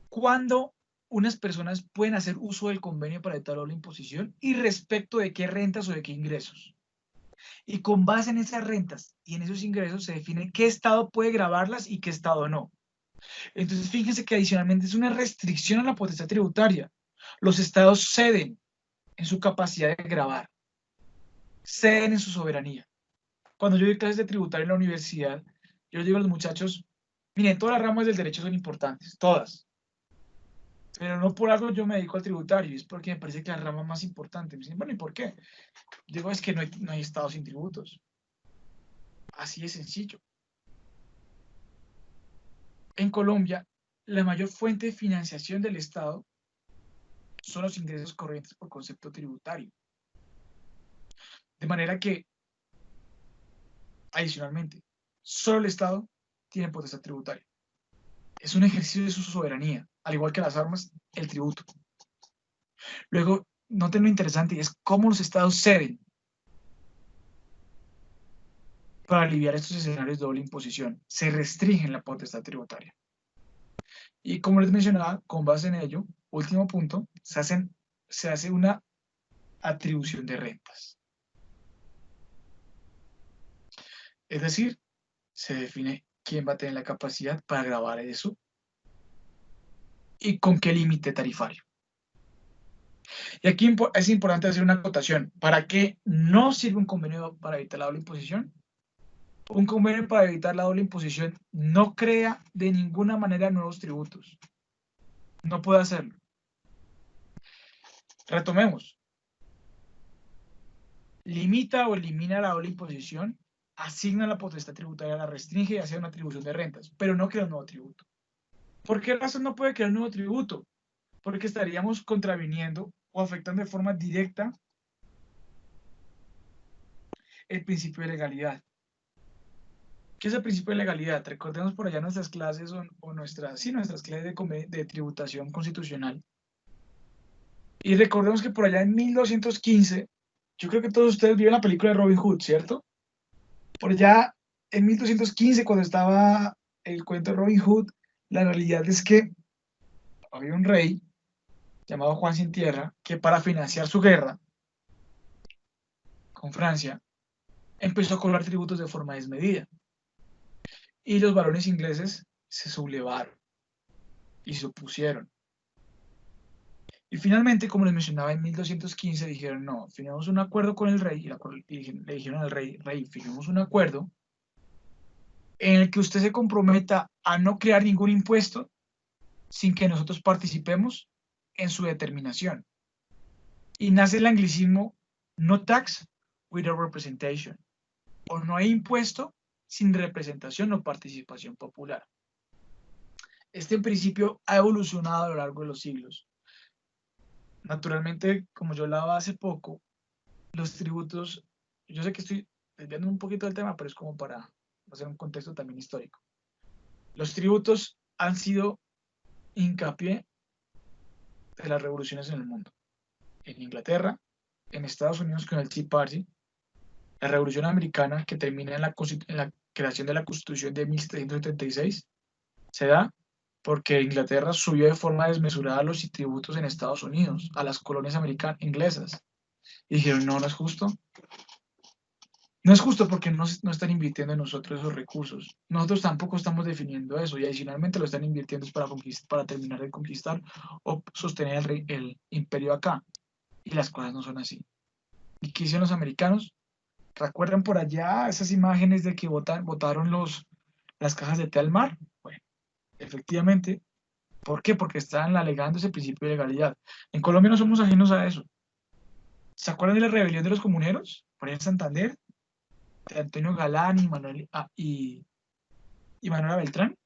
cuándo unas personas pueden hacer uso del convenio para evitar la imposición y respecto de qué rentas o de qué ingresos. Y con base en esas rentas y en esos ingresos se define qué estado puede gravarlas y qué estado no. Entonces fíjense que adicionalmente es una restricción a la potestad tributaria. Los estados ceden en su capacidad de gravar, ceden en su soberanía. Cuando yo doy clases de tributario en la universidad, yo les digo a los muchachos, miren, todas las ramas del derecho son importantes, todas. Pero no por algo yo me dedico al tributario, es porque me parece que la rama más importante. Me dicen, bueno, ¿y por qué? Digo, es que no hay estado sin tributos. Así de sencillo. En Colombia, la mayor fuente de financiación del Estado son los ingresos corrientes por concepto tributario. De manera que, adicionalmente, solo el Estado tiene potestad tributaria. Es un ejercicio de su soberanía, al igual que las armas, el tributo. Luego, noten lo interesante, y es cómo los estados ceden para aliviar estos escenarios de doble imposición. Se restringen la potestad tributaria. Y como les mencionaba, con base en ello, último punto, se hace una atribución de rentas. Es decir, se define quién va a tener la capacidad para gravar eso y con qué límite tarifario. Y aquí es importante hacer una acotación. ¿Para qué no sirve un convenio para evitar la doble imposición? Un convenio para evitar la doble imposición no crea de ninguna manera nuevos tributos. No puede hacerlo. Retomemos. Limita o elimina la doble imposición asigna la potestad tributaria, la restringe y hace una atribución de rentas, pero no crea un nuevo tributo. ¿Por qué razón no puede crear un nuevo tributo? Porque estaríamos contraviniendo o afectando de forma directa el principio de legalidad. ¿Qué es el principio de legalidad? Recordemos por allá nuestras clases o nuestras clases de tributación constitucional. Y recordemos que por allá en 1215, yo creo que todos ustedes vieron la película de Robin Hood, ¿cierto? Por allá en 1215, cuando estaba el cuento de Robin Hood, la realidad es que había un rey llamado Juan Sin Tierra que para financiar su guerra con Francia empezó a cobrar tributos de forma desmedida. Y los varones ingleses se sublevaron y se opusieron. Y finalmente, como les mencionaba, en 1215 dijeron, no, firmemos un acuerdo con el rey, y le dijeron al rey, firmemos un acuerdo en el que usted se comprometa a no crear ningún impuesto sin que nosotros participemos en su determinación. Y nace el anglicismo no tax without representation, o no hay impuesto sin representación o participación popular. Este principio ha evolucionado a lo largo de los siglos. Naturalmente, como yo hablaba hace poco, los tributos, yo sé que estoy desviando un poquito del tema, pero es como para hacer un contexto también histórico. Los tributos han sido hincapié de las revoluciones en el mundo. En Inglaterra, en Estados Unidos con el Tea Party, la Revolución Americana, que termina en la creación de la Constitución de 1776, se da porque Inglaterra subió de forma desmesurada los tributos en Estados Unidos, a las colonias inglesas. Y dijeron, no, no es justo. No es justo porque no están invirtiendo en nosotros esos recursos. Nosotros tampoco estamos definiendo eso y adicionalmente lo están invirtiendo para terminar de conquistar o sostener el imperio acá. Y las cosas no son así. ¿Y qué hicieron los americanos? ¿Recuerdan por allá esas imágenes de que botaron las cajas de té al mar? Bueno, efectivamente. ¿Por qué? Porque están alegando ese principio de legalidad. En Colombia no somos ajenos a eso. ¿Se acuerdan de la rebelión de los comuneros? Por ahí en Santander, de Antonio Galán y Manuela Beltrán.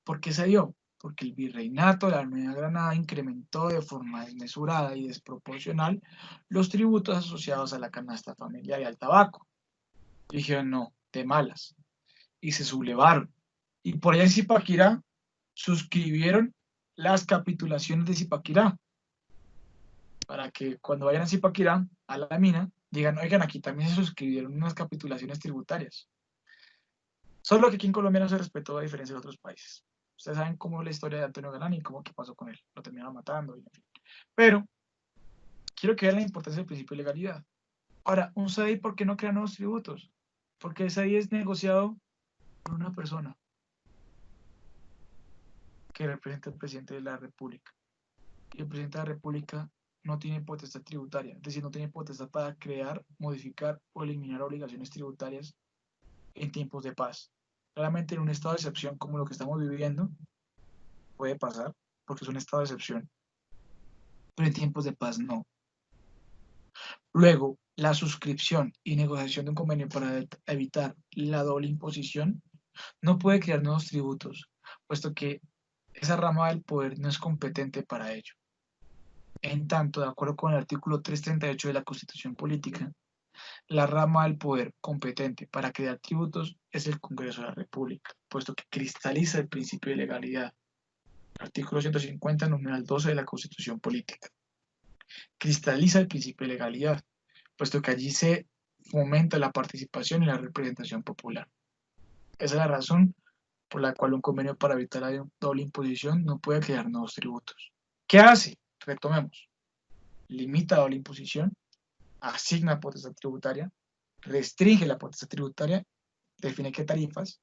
¿Por qué se dio? Porque el virreinato de la Nueva Granada incrementó de forma desmesurada y desproporcional los tributos asociados a la canasta familiar y al tabaco. Y dijeron, no, de malas. Y se sublevaron. Y por allá en Zipaquirá suscribieron las capitulaciones de Zipaquirá, para que cuando vayan a Zipaquirá, a la mina, digan, oigan, aquí también se suscribieron unas capitulaciones tributarias. Solo que aquí en Colombia no se respetó a diferencia de otros países. Ustedes saben cómo es la historia de Antonio Galán y cómo qué pasó con él. Lo terminaron matando. Y en fin. Pero quiero que vean la importancia del principio de legalidad. Ahora, un SADI, ¿por qué no crea nuevos tributos? Porque el SADI es negociado por una persona que representa al presidente de la República. Y el presidente de la República no tiene potestad tributaria, es decir, no tiene potestad para crear, modificar o eliminar obligaciones tributarias en tiempos de paz. Claramente en un estado de excepción como lo que estamos viviendo puede pasar, porque es un estado de excepción, pero en tiempos de paz no. Luego, la suscripción y negociación de un convenio para evitar la doble imposición no puede crear nuevos tributos, puesto que esa rama del poder no es competente para ello. En tanto, de acuerdo con el artículo 338 de la Constitución Política, la rama del poder competente para crear tributos es el Congreso de la República, puesto que cristaliza el principio de legalidad. Artículo 150, numeral 12 de la Constitución Política. Cristaliza el principio de legalidad, puesto que allí se fomenta la participación y la representación popular. Esa es la razón por la cual un convenio para evitar la doble imposición no puede crear nuevos tributos. ¿Qué hace? Retomemos. Limita la doble imposición, asigna potestad tributaria, restringe la potestad tributaria, define qué tarifas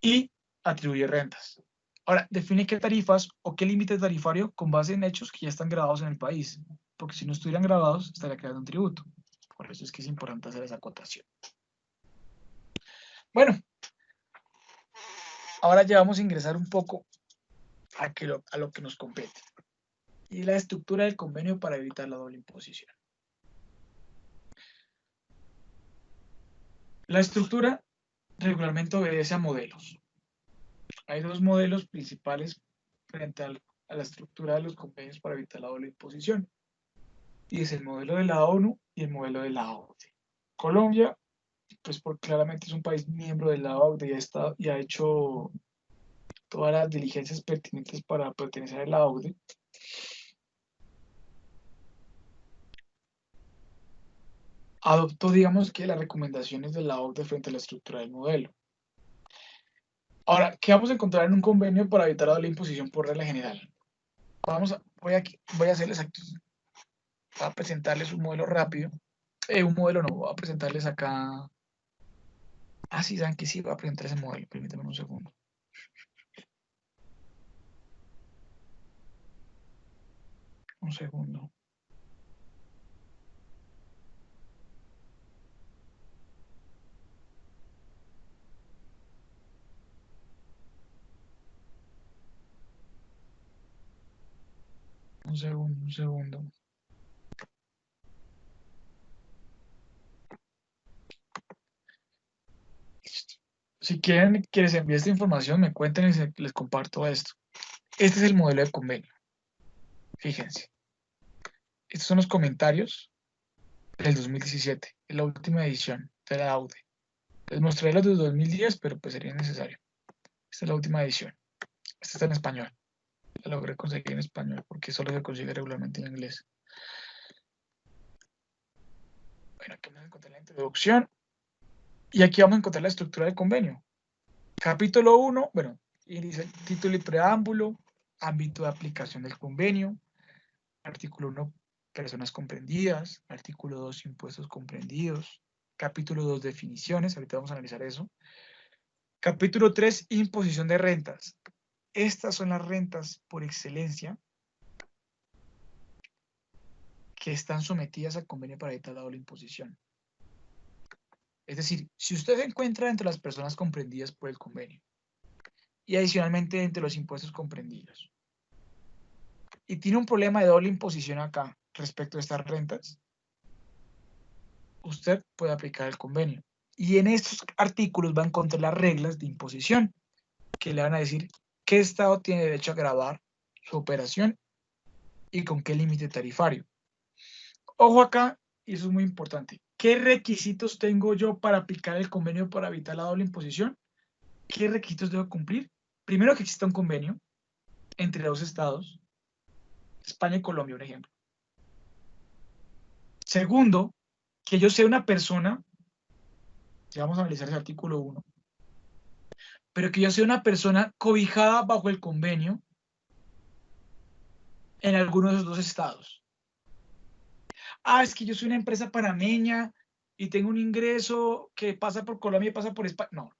y atribuye rentas. Ahora, define qué tarifas o qué límite tarifario con base en hechos que ya están grabados en el país, porque si no estuvieran grabados estaría creando un tributo. Por eso es que es importante hacer esa acotación. Bueno, ahora ya vamos a ingresar un poco a lo que nos compete y la estructura del convenio para evitar la doble imposición. La estructura regularmente obedece a modelos. Hay dos modelos principales frente a la estructura de los convenios para evitar la doble imposición. Y es el modelo de la ONU y el modelo de la OCDE. Colombia, pues claramente es un país miembro de la OCDE y ha hecho todas las diligencias pertinentes para pertenecer a la OCDE. Adoptó, digamos, que las recomendaciones de la OCDE frente a la estructura del modelo. Ahora, ¿qué vamos a encontrar en un convenio para evitar la doble imposición por regla general? Voy a hacerles aquí, voy a presentarles un modelo rápido. Un modelo no, voy a presentarles acá. Ah, sí, saben que sí, voy a presentar ese modelo. Permítanme un segundo. Un segundo. Un segundo. Si quieren que les envíe esta información, me cuenten y les comparto esto. Este es el modelo de convenio. Fíjense. Estos son los comentarios del 2017, en la última edición de la AUDE. Les mostré los de 2010, pero pues sería necesario. Esta es la última edición. Esta está en español. La logré conseguir en español porque solo se consigue regularmente en inglés. Bueno, aquí vamos a encontrar la introducción. Y aquí vamos a encontrar la estructura del convenio. Capítulo 1, bueno, y dice título y preámbulo, ámbito de aplicación del convenio. Artículo 1, personas comprendidas. Artículo 2, impuestos comprendidos. Capítulo 2, definiciones. Ahorita vamos a analizar eso. Capítulo 3, imposición de rentas. Estas son las rentas por excelencia que están sometidas al convenio para evitar la doble imposición. Es decir, si usted se encuentra entre las personas comprendidas por el convenio y adicionalmente entre los impuestos comprendidos y tiene un problema de doble imposición acá respecto a estas rentas, usted puede aplicar el convenio. Y en estos artículos va a encontrar las reglas de imposición que le van a decir qué estado tiene derecho a gravar su operación y con qué límite tarifario. Ojo acá, y eso es muy importante. ¿Qué requisitos tengo yo para aplicar el convenio para evitar la doble imposición? ¿Qué requisitos debo cumplir? Primero, que exista un convenio entre dos estados, España y Colombia, por ejemplo. Segundo, que yo sea una persona, ya vamos a analizar el artículo 1, pero que yo sea una persona cobijada bajo el convenio en alguno de esos dos estados. Ah, es que yo soy una empresa panameña y tengo un ingreso que pasa por Colombia y pasa por España. No.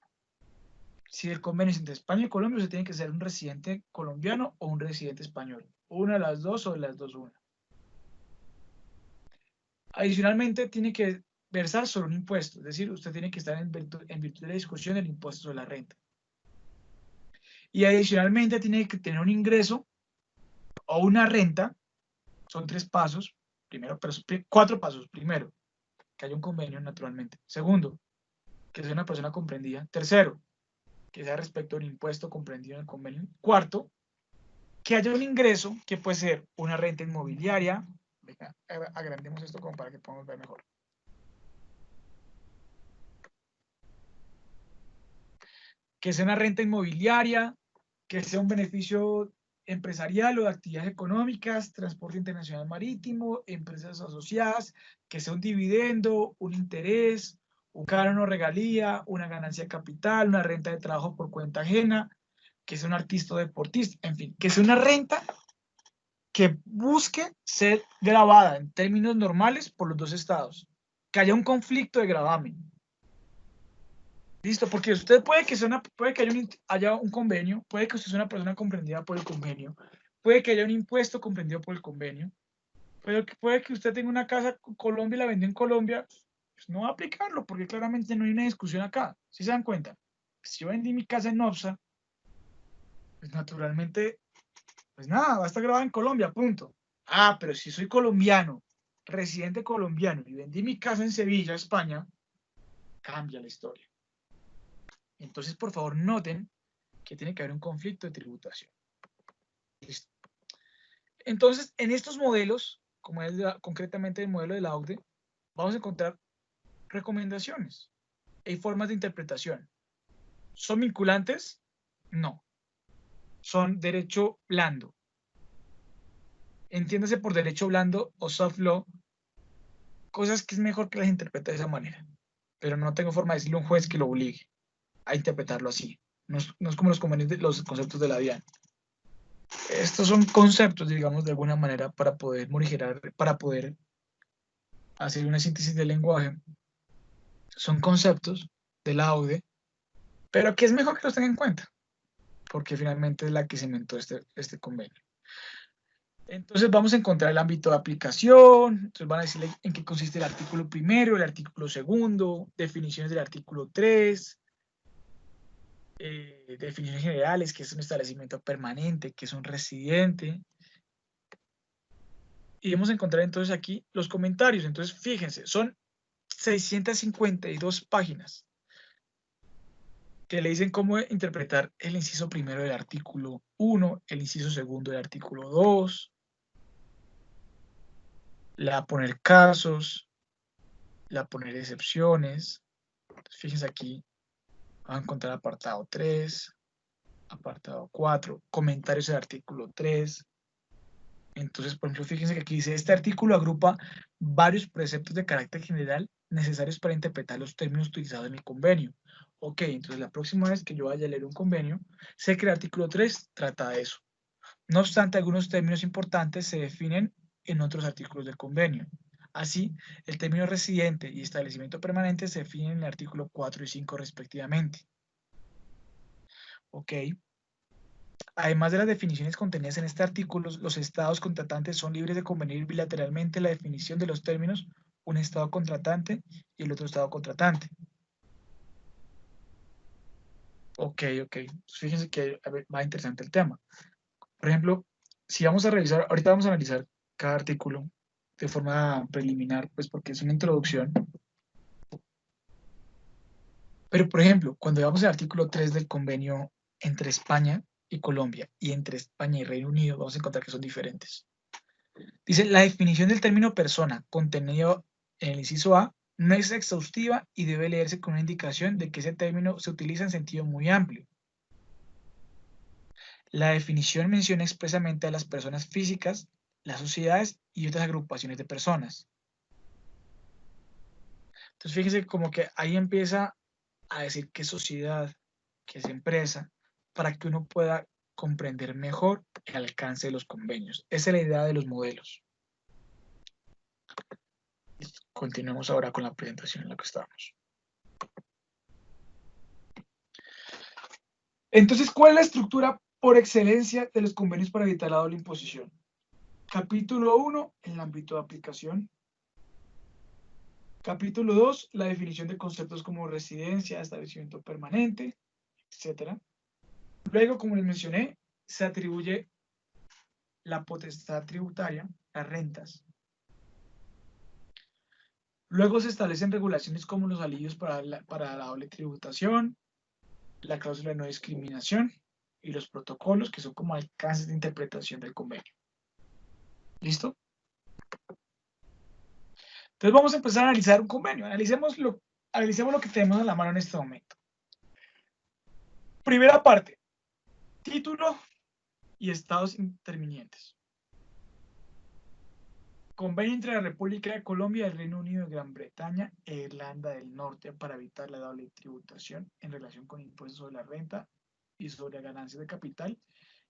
Si el convenio es entre España y Colombia, usted tiene que ser un residente colombiano o un residente español. Una de las dos o de las dos una. Adicionalmente, tiene que versar sobre un impuesto, es decir, usted tiene que estar en virtud de la discusión del impuesto sobre la renta. Y adicionalmente tiene que tener un ingreso o una renta, son 3 pasos, primero, 4 pasos. Primero, que haya un convenio naturalmente. Segundo, que sea una persona comprendida. Tercero, que sea respecto a un impuesto comprendido en el convenio. Cuarto, que haya un ingreso que puede ser una renta inmobiliaria. Venga, agrandemos esto como para que podamos ver mejor. Que sea una renta inmobiliaria, que sea un beneficio empresarial o de actividades económicas, transporte internacional marítimo, empresas asociadas, que sea un dividendo, un interés, un canon o regalía, una ganancia de capital, una renta de trabajo por cuenta ajena, que sea un artista o deportista, en fin, que sea una renta que busque ser grabada en términos normales por los dos estados, que haya un conflicto de gravamen. Listo, porque usted puede que haya un convenio, puede que usted sea una persona comprendida por el convenio, puede que haya un impuesto comprendido por el convenio, pero puede que usted tenga una casa en Colombia y la vendió en Colombia, pues no va a aplicarlo, porque claramente no hay una discusión acá. ¿Sí se dan cuenta? Si yo vendí mi casa en OPSA, pues naturalmente, pues nada, va a estar grabada en Colombia, punto. Ah, pero si soy colombiano, residente colombiano, y vendí mi casa en Sevilla, España, cambia la historia. Entonces, por favor, noten que tiene que haber un conflicto de tributación. Listo. Entonces, en estos modelos, como es concretamente el modelo de la OCDE, vamos a encontrar recomendaciones. Hay formas de interpretación. ¿Son vinculantes? No. Son derecho blando. Entiéndase por derecho blando o soft law, cosas que es mejor que las interprete de esa manera. Pero no tengo forma de decirle a un juez que lo obligue a interpretarlo así. No es como los conceptos de la DIAN. Estos son conceptos, digamos, de alguna manera para poder morigerar, para poder hacer una síntesis del lenguaje. Son conceptos de la OCDE, pero que es mejor que los tengan en cuenta, porque finalmente es la que se inventó este convenio. Entonces vamos a encontrar el ámbito de aplicación, entonces van a decirle en qué consiste el artículo primero, el artículo segundo, definiciones del artículo 3, definiciones generales, que es un establecimiento permanente, que es un residente. Y vamos a encontrar entonces aquí los comentarios. Entonces fíjense, son 652 páginas que le dicen cómo interpretar el inciso primero del artículo 1, el inciso segundo del artículo 2, la poner casos, la poner excepciones. Entonces, fíjense aquí, van a encontrar apartado 3, apartado 4, comentarios del artículo 3. Entonces, por ejemplo, fíjense que aquí dice, este artículo agrupa varios preceptos de carácter general necesarios para interpretar los términos utilizados en el convenio. Ok, entonces la próxima vez que yo vaya a leer un convenio, sé que el artículo 3 trata de eso. No obstante, algunos términos importantes se definen en otros artículos del convenio. Así, el término residente y establecimiento permanente se definen en el artículo 4 y 5 respectivamente. Ok. Además de las definiciones contenidas en este artículo, los estados contratantes son libres de convenir bilateralmente la definición de los términos un estado contratante y el otro estado contratante. Ok. Fíjense que va interesante el tema. Por ejemplo, si vamos a revisar, ahorita vamos a analizar cada artículo de forma preliminar, pues porque es una introducción. Pero, por ejemplo, cuando veamos el artículo 3 del convenio entre España y Colombia y entre España y Reino Unido, vamos a encontrar que son diferentes. Dice, la definición del término persona contenido en el inciso A no es exhaustiva y debe leerse con una indicación de que ese término se utiliza en sentido muy amplio. La definición menciona expresamente a las personas físicas, las sociedades y otras agrupaciones de personas. Entonces fíjense como que ahí empieza a decir qué sociedad, qué es empresa, para que uno pueda comprender mejor el alcance de los convenios. Esa es la idea de los modelos. Continuemos ahora con la presentación en la que estamos. Entonces, ¿cuál es la estructura por excelencia de los convenios para evitar la doble imposición? Capítulo 1, el ámbito de aplicación. Capítulo 2, la definición de conceptos como residencia, establecimiento permanente, etc. Luego, como les mencioné, se atribuye la potestad tributaria, las rentas. Luego se establecen regulaciones como los alivios para la doble tributación, la cláusula de no discriminación y los protocolos, que son como alcances de interpretación del convenio. ¿Listo? Entonces vamos a empezar a analizar un convenio. Analicemos lo que tenemos en la mano en este momento. Primera parte, título y estados intervinientes. Convenio entre la República de Colombia, el Reino Unido de Gran Bretaña e Irlanda del Norte para evitar la doble tributación en relación con impuestos sobre la renta y sobre ganancias de capital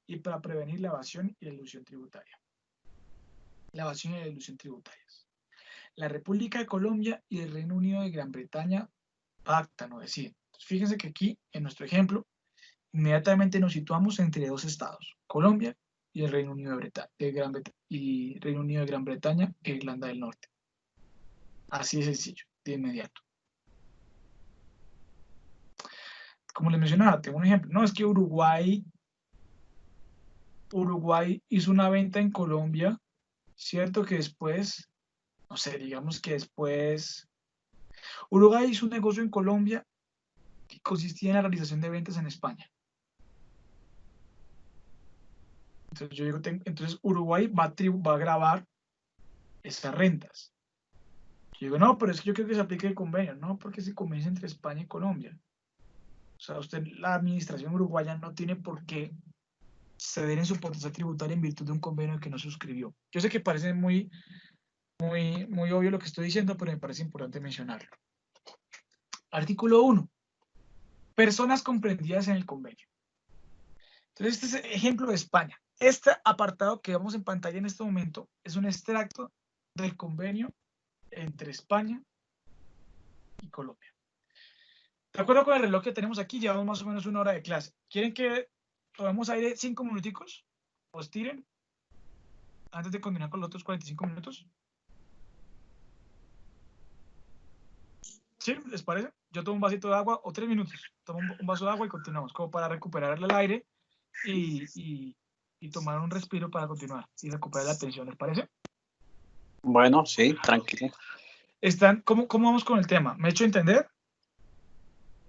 y para prevenir la evasión y la elusión tributaria. La evasión y la elusión tributarias. La República de Colombia y el Reino Unido de Gran Bretaña pactan o deciden. Entonces, fíjense que aquí, en nuestro ejemplo, inmediatamente nos situamos entre dos estados, Colombia y el Reino Unido Reino Unido de Gran Bretaña e Irlanda del Norte. Así de sencillo, de inmediato. Como les mencionaba, tengo un ejemplo. No, es que Uruguay hizo una venta en Colombia, cierto que después, no sé, digamos que después Uruguay hizo un negocio en Colombia que consistía en la realización de ventas en España. Entonces yo digo, entonces Uruguay va a grabar esas rentas. Yo digo, no, pero es que yo creo que se aplique el convenio. No, porque ese convenio es entre España y Colombia. O sea, la administración uruguaya no tiene por qué ceder en su potestad tributaria en virtud de un convenio que no suscribió. Yo sé que parece muy obvio lo que estoy diciendo, pero me parece importante mencionarlo. Artículo 1. Personas comprendidas en el convenio. Entonces, este es el ejemplo de España. Este apartado que vemos en pantalla en este momento es un extracto del convenio entre España y Colombia. De acuerdo con el reloj que tenemos aquí, llevamos más o menos 1 hora de clase. ¿Quieren que tomemos aire 5 minuticos? ¿O estiren? Antes de continuar con los otros 45 minutos. ¿Sí? ¿Les parece? Yo tomo un vasito de agua o 3 minutos. Tomo un vaso de agua y continuamos, como para recuperar el aire y tomar un respiro para continuar y recuperar la atención. ¿Les parece? Bueno, sí, tranquilo. ¿Cómo vamos con el tema? ¿Me he hecho entender?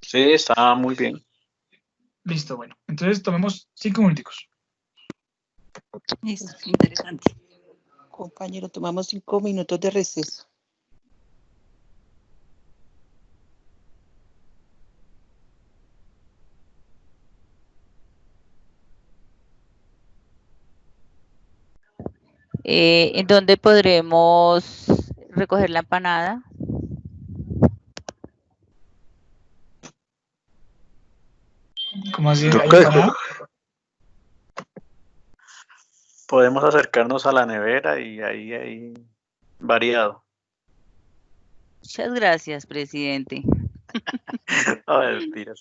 Sí, está muy bien. Listo, bueno. Entonces tomemos 5 minuticos. Listo, interesante. Compañero, tomamos 5 minutos de receso. ¿En dónde podremos recoger la empanada? ¿Cómo así? Yo ¿Hay creo- empanada? Podemos acercarnos a la nevera y ahí hay variado. Muchas gracias, presidente. No, mentiras.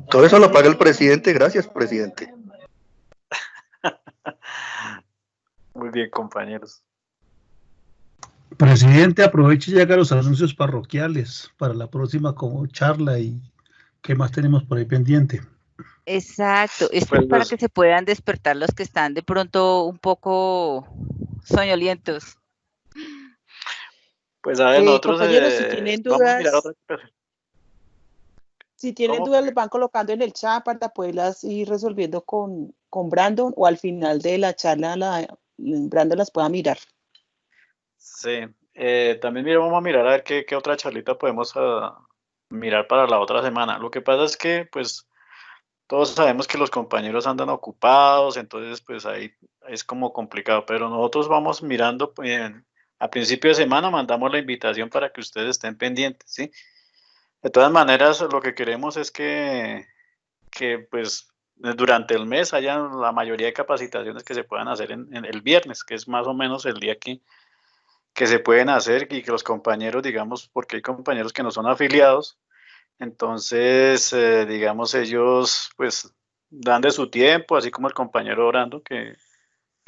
Todo eso lo paga el presidente, gracias, presidente. Muy bien, compañeros. Presidente, aproveche y haga los anuncios parroquiales para la próxima como charla y qué más tenemos por ahí pendiente. Exacto, esto Pues es para los- que se puedan despertar los que están de pronto un poco soñolientos. Pues a ver, nosotros Compañeros, si tienen vamos a mirar dudas, otra cosa. si tienen ¿Cómo? dudas, las van colocando en el chat para poderlas ir resolviendo con Brandon, o al final de la charla Brandon las pueda mirar. Sí, también vamos a mirar a ver qué otra charlita podemos mirar para la otra semana. Lo que pasa es que, pues, todos sabemos que los compañeros andan ocupados, entonces, pues, ahí es como complicado, pero nosotros vamos mirando, pues, a principio de semana mandamos la invitación para que ustedes estén pendientes, ¿sí? De todas maneras, lo que queremos es que pues, durante el mes haya la mayoría de capacitaciones que se puedan hacer en el viernes, que es más o menos el día que se pueden hacer y que los compañeros, digamos, porque hay compañeros que no son afiliados, entonces, digamos, ellos pues dan de su tiempo, así como el compañero Orando, que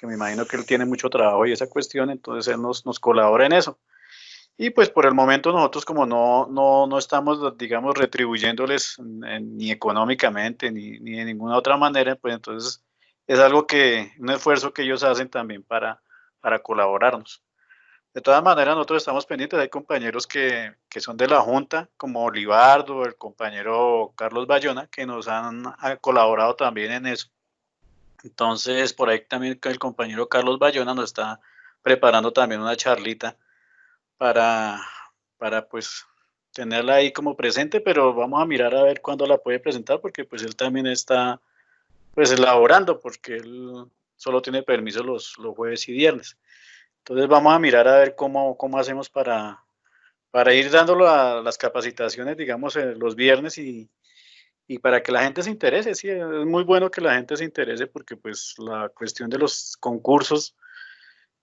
me imagino que él tiene mucho trabajo y esa cuestión, entonces él nos colabora en eso. Y pues por el momento nosotros como no estamos, digamos, retribuyéndoles ni económicamente ni de ninguna otra manera, pues entonces es algo un esfuerzo que ellos hacen también para colaborarnos. De todas maneras, nosotros estamos pendientes. Hay compañeros que son de la Junta, como Olivardo, el compañero Carlos Bayona, que nos han colaborado también en eso. Entonces, por ahí también el compañero Carlos Bayona nos está preparando también una charlita para, para pues tenerla ahí como presente, pero vamos a mirar a ver cuándo la puede presentar, porque pues él también está pues elaborando, porque él solo tiene permiso los jueves y viernes. Entonces vamos a mirar a ver cómo hacemos para ir dándolo a las capacitaciones, digamos, los viernes y para que la gente se interese. Sí, es muy bueno que la gente se interese porque pues la cuestión de los concursos,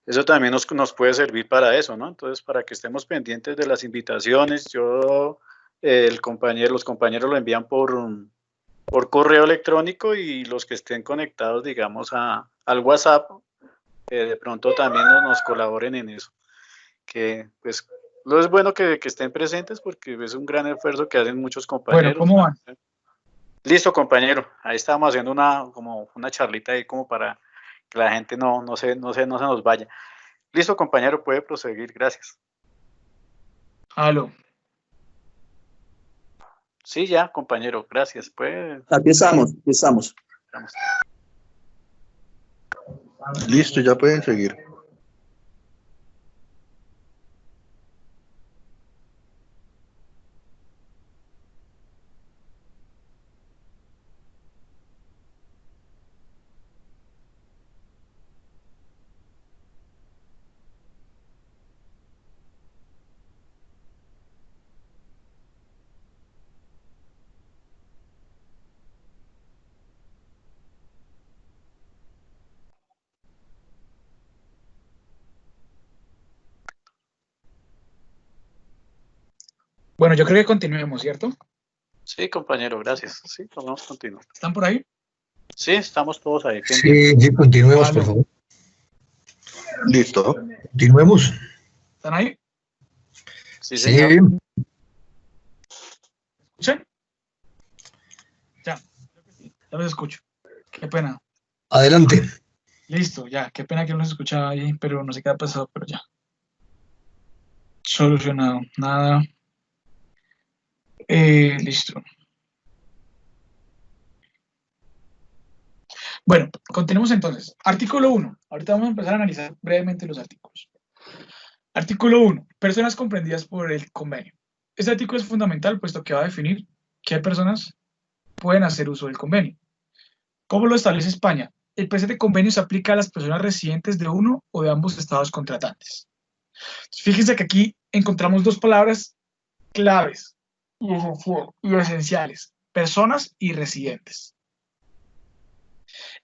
eso también nos puede servir para eso, ¿no? Entonces, para que estemos pendientes de las invitaciones, los compañeros lo envían por correo electrónico y los que estén conectados, digamos, al WhatsApp, de pronto también nos colaboren en eso. Que pues lo es bueno que estén presentes porque es un gran esfuerzo que hacen muchos compañeros. Bueno, ¿cómo van? Listo, compañero. Ahí estamos haciendo como una charlita ahí como para que la gente no se nos vaya. Listo, compañero, puede proseguir. Gracias. Aló. Sí, ya, compañero, gracias. Pues, Aquí estamos, aquí estamos. Listo, ya pueden seguir. Bueno, yo creo que continuemos, ¿cierto? sí, compañero, gracias. Sí, vamos a continuar. ¿Están por ahí? Sí, estamos todos ahí pendientes. Sí, sí, continuemos, por Aló. favor. Listo. Continuemos. ¿Están ahí? Sí, Sí, señor. ¿Escuchan? Ya. Ya los escucho. Qué pena. adelante. Listo, ya. Qué pena que no los escuchaba ahí, pero no sé qué ha pasado, pero ya. Solucionado. Nada. Listo. Bueno, continuemos entonces. Artículo 1. Ahorita vamos a empezar a analizar brevemente los artículos. Artículo 1. Personas comprendidas por el convenio. Este artículo es fundamental puesto que va a definir qué personas pueden hacer uso del convenio. ¿Cómo lo establece España? El presente convenio se aplica a las personas residentes de uno o de ambos estados contratantes. Fíjense que aquí encontramos dos palabras claves y esenciales: personas y residentes.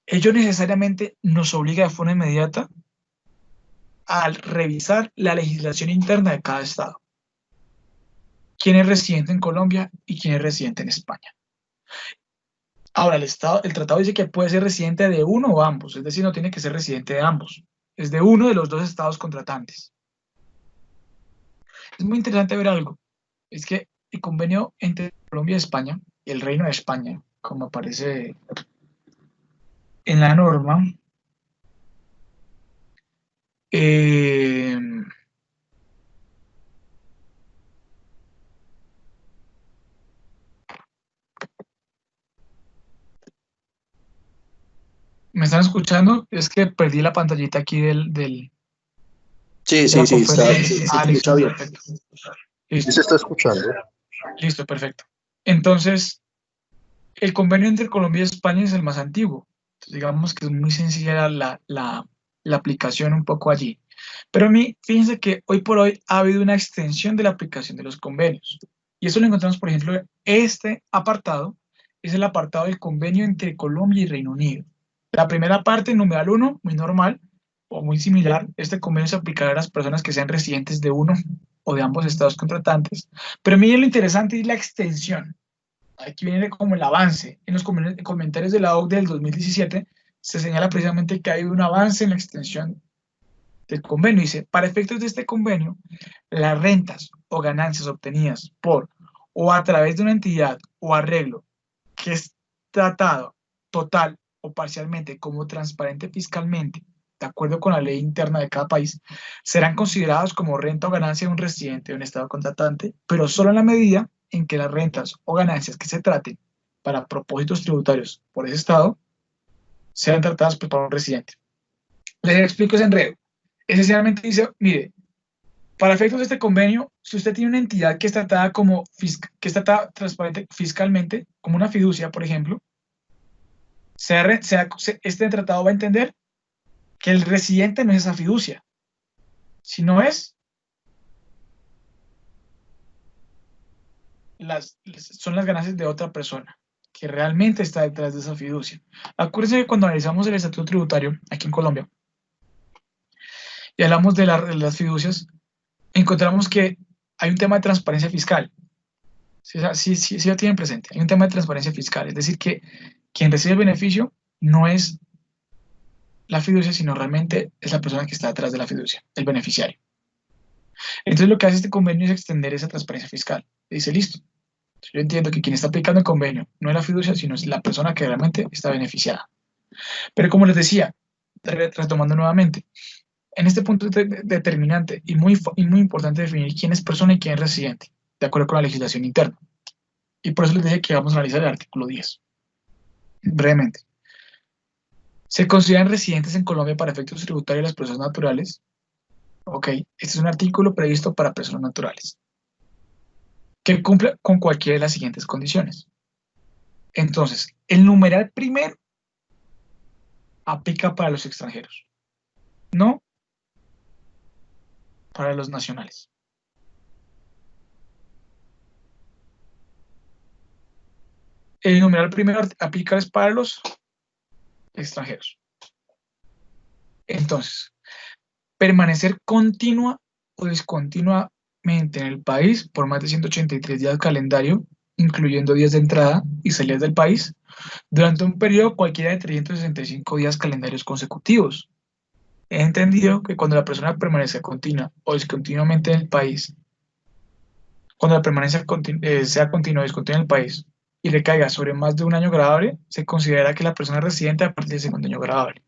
Ello necesariamente nos obliga de forma inmediata a revisar la legislación interna de cada estado. ¿Quién es residente en Colombia y quién es residente en España? Ahora, el tratado dice que puede ser residente de uno o ambos, es decir, no tiene que ser residente de ambos, es de uno de los dos estados contratantes. Es muy interesante ver algo, es que el convenio entre Colombia y España, y el Reino de España, como aparece en la norma, ¿me están escuchando? Es que perdí la pantallita aquí Sí, de sí, la sí, está, conferencia. se Listo, escucha bien. perfecto. ¿Sí Listo, se está escuchando? listo, perfecto. Entonces, el convenio entre Colombia y España es el más antiguo. Entonces, digamos que es muy sencilla la aplicación un poco allí. Pero a mí, fíjense que hoy por hoy ha habido una extensión de la aplicación de los convenios. Y eso lo encontramos, por ejemplo, este apartado es el apartado del convenio entre Colombia y Reino Unido. La primera parte, numeral 1, muy normal o muy similar. Este convenio se aplicará a las personas que sean residentes de uno o de ambos estados contratantes. Pero miren lo interesante es la extensión. Aquí viene como el avance. En los comentarios de la OCDE del 2017 se señala precisamente que hay un avance en la extensión del convenio. Dice, para efectos de este convenio, las rentas o ganancias obtenidas por o a través de una entidad o arreglo que es tratado total o parcialmente como transparente fiscalmente, de acuerdo con la ley interna de cada país, serán considerados como renta o ganancia de un residente de un estado contratante, pero solo en la medida en que las rentas o ganancias que se traten para propósitos tributarios por ese estado sean tratadas por un residente. Les explico ese enredo. Esencialmente dice, mire, para efectos de este convenio, si usted tiene una entidad que es tratada como que está tratada transparente fiscalmente, como una fiducia, por ejemplo, este tratado va a entender que el residente no es esa fiducia, sino son las ganancias de otra persona que realmente está detrás de esa fiducia. Acuérdense que cuando analizamos el estatuto tributario aquí en Colombia y hablamos de las fiducias, encontramos que hay un tema de transparencia fiscal. Sí lo tienen presente. Hay un tema de transparencia fiscal, es decir, que quien recibe el beneficio no es la fiducia, sino realmente es la persona que está detrás de la fiducia, el beneficiario. Entonces lo que hace este convenio es extender esa transparencia fiscal. Dice, listo, yo entiendo que quien está aplicando el convenio no es la fiducia, sino es la persona que realmente está beneficiada. Pero como les decía, retomando nuevamente, en este punto es determinante y muy importante definir quién es persona y quién es residente, de acuerdo con la legislación interna. Y por eso les dije que vamos a analizar el artículo 10. Brevemente. ¿Se consideran residentes en Colombia para efectos tributarios las personas naturales? Ok, este es un artículo previsto para personas naturales, que cumple con cualquiera de las siguientes condiciones. Entonces, el numeral primero aplica para los extranjeros, no para los nacionales. El numeral primero aplica para los extranjeros. Entonces, permanecer continua o discontinuamente en el país por más de 183 días calendario, incluyendo días de entrada y salida del país, durante un periodo cualquiera de 365 días calendarios consecutivos. He entendido que cuando la persona permanece continua o discontinuamente en el país, cuando la permanencia sea continua o discontinua en el país y le caiga sobre más de un año gradable, se considera que la persona es residente a partir del segundo año gradable.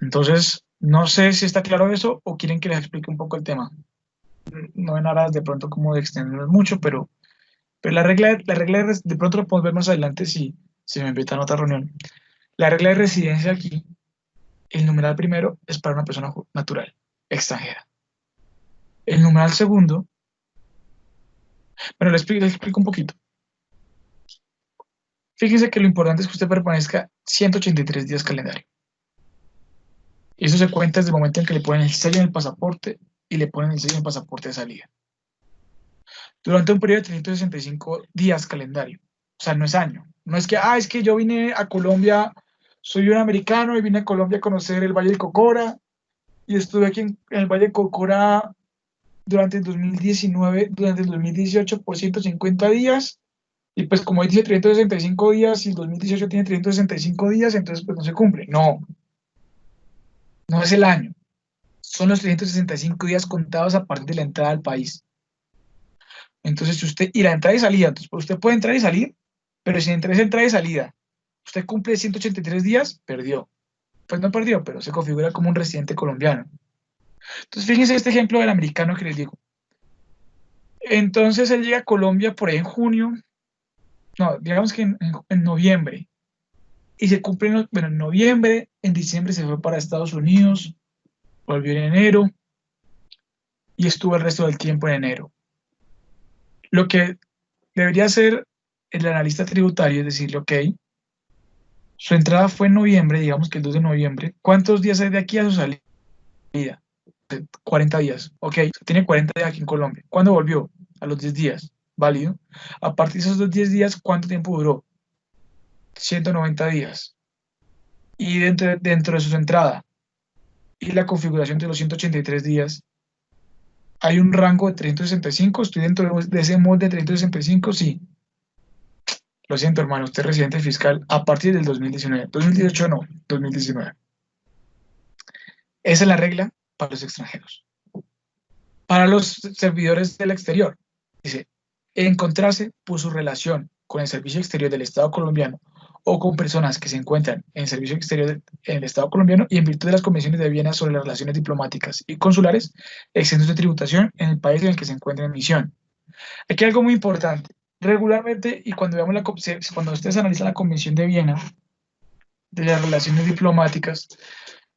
Entonces, no sé si está claro eso o quieren que les explique un poco el tema. No en aras de pronto como de extendernos mucho, pero la regla de pronto lo podemos ver más adelante si me invitan a otra reunión. La regla de residencia aquí, el numeral primero es para una persona natural, extranjera. El numeral segundo, bueno, les explico un poquito. Fíjense que lo importante es que usted permanezca 183 días calendario. Y eso se cuenta desde el momento en que le ponen el sello en el pasaporte y le ponen el sello en el pasaporte de salida. Durante un periodo de 365 días calendario. O sea, no es año. No es que, es que yo vine a Colombia, soy un americano y vine a Colombia a conocer el Valle del Cocora y estuve aquí en el Valle del Cocora durante el 2019, durante el 2018 por 150 días. Y pues como ahí dice 365 días y el 2018 tiene 365 días, entonces pues no se cumple. No es el año. Son los 365 días contados a partir de la entrada al país. Entonces, si usted, y la entrada y salida, entonces usted puede entrar y salir, pero si entre esa entrada y salida usted cumple 183 días, perdió. Pues no perdió, pero se configura como un residente colombiano. Entonces, fíjense este ejemplo del americano que les digo. Entonces, él llega a Colombia por ahí en junio, no, digamos que en noviembre, y se cumple en noviembre, en diciembre se fue para Estados Unidos, volvió en enero, y estuvo el resto del tiempo en enero. Lo que debería hacer el analista tributario es decirle, ok, su entrada fue en noviembre, digamos que el 2 de noviembre, ¿cuántos días hay de aquí a su salida? 40 días, ok, tiene 40 días aquí en Colombia. ¿Cuándo volvió? A los 10 días, válido. A partir de esos 10 días, ¿cuánto tiempo duró? 190 días. Y dentro de su entrada y la configuración de los 183 días, ¿hay un rango de 365? ¿Estoy dentro de ese molde de 365? Sí. Lo siento, hermano, usted es residente fiscal a partir del 2019. 2018 no, 2019. Esa es la regla para los extranjeros. Para los servidores del exterior, dice, encontrarse por su relación con el servicio exterior del Estado colombiano o con personas que se encuentran en el servicio exterior en el Estado colombiano y en virtud de las convenciones de Viena sobre las relaciones diplomáticas y consulares, exentos de tributación en el país en el que se encuentra en misión. Aquí hay algo muy importante. Regularmente, y cuando ustedes analizan la Convención de Viena de las relaciones diplomáticas,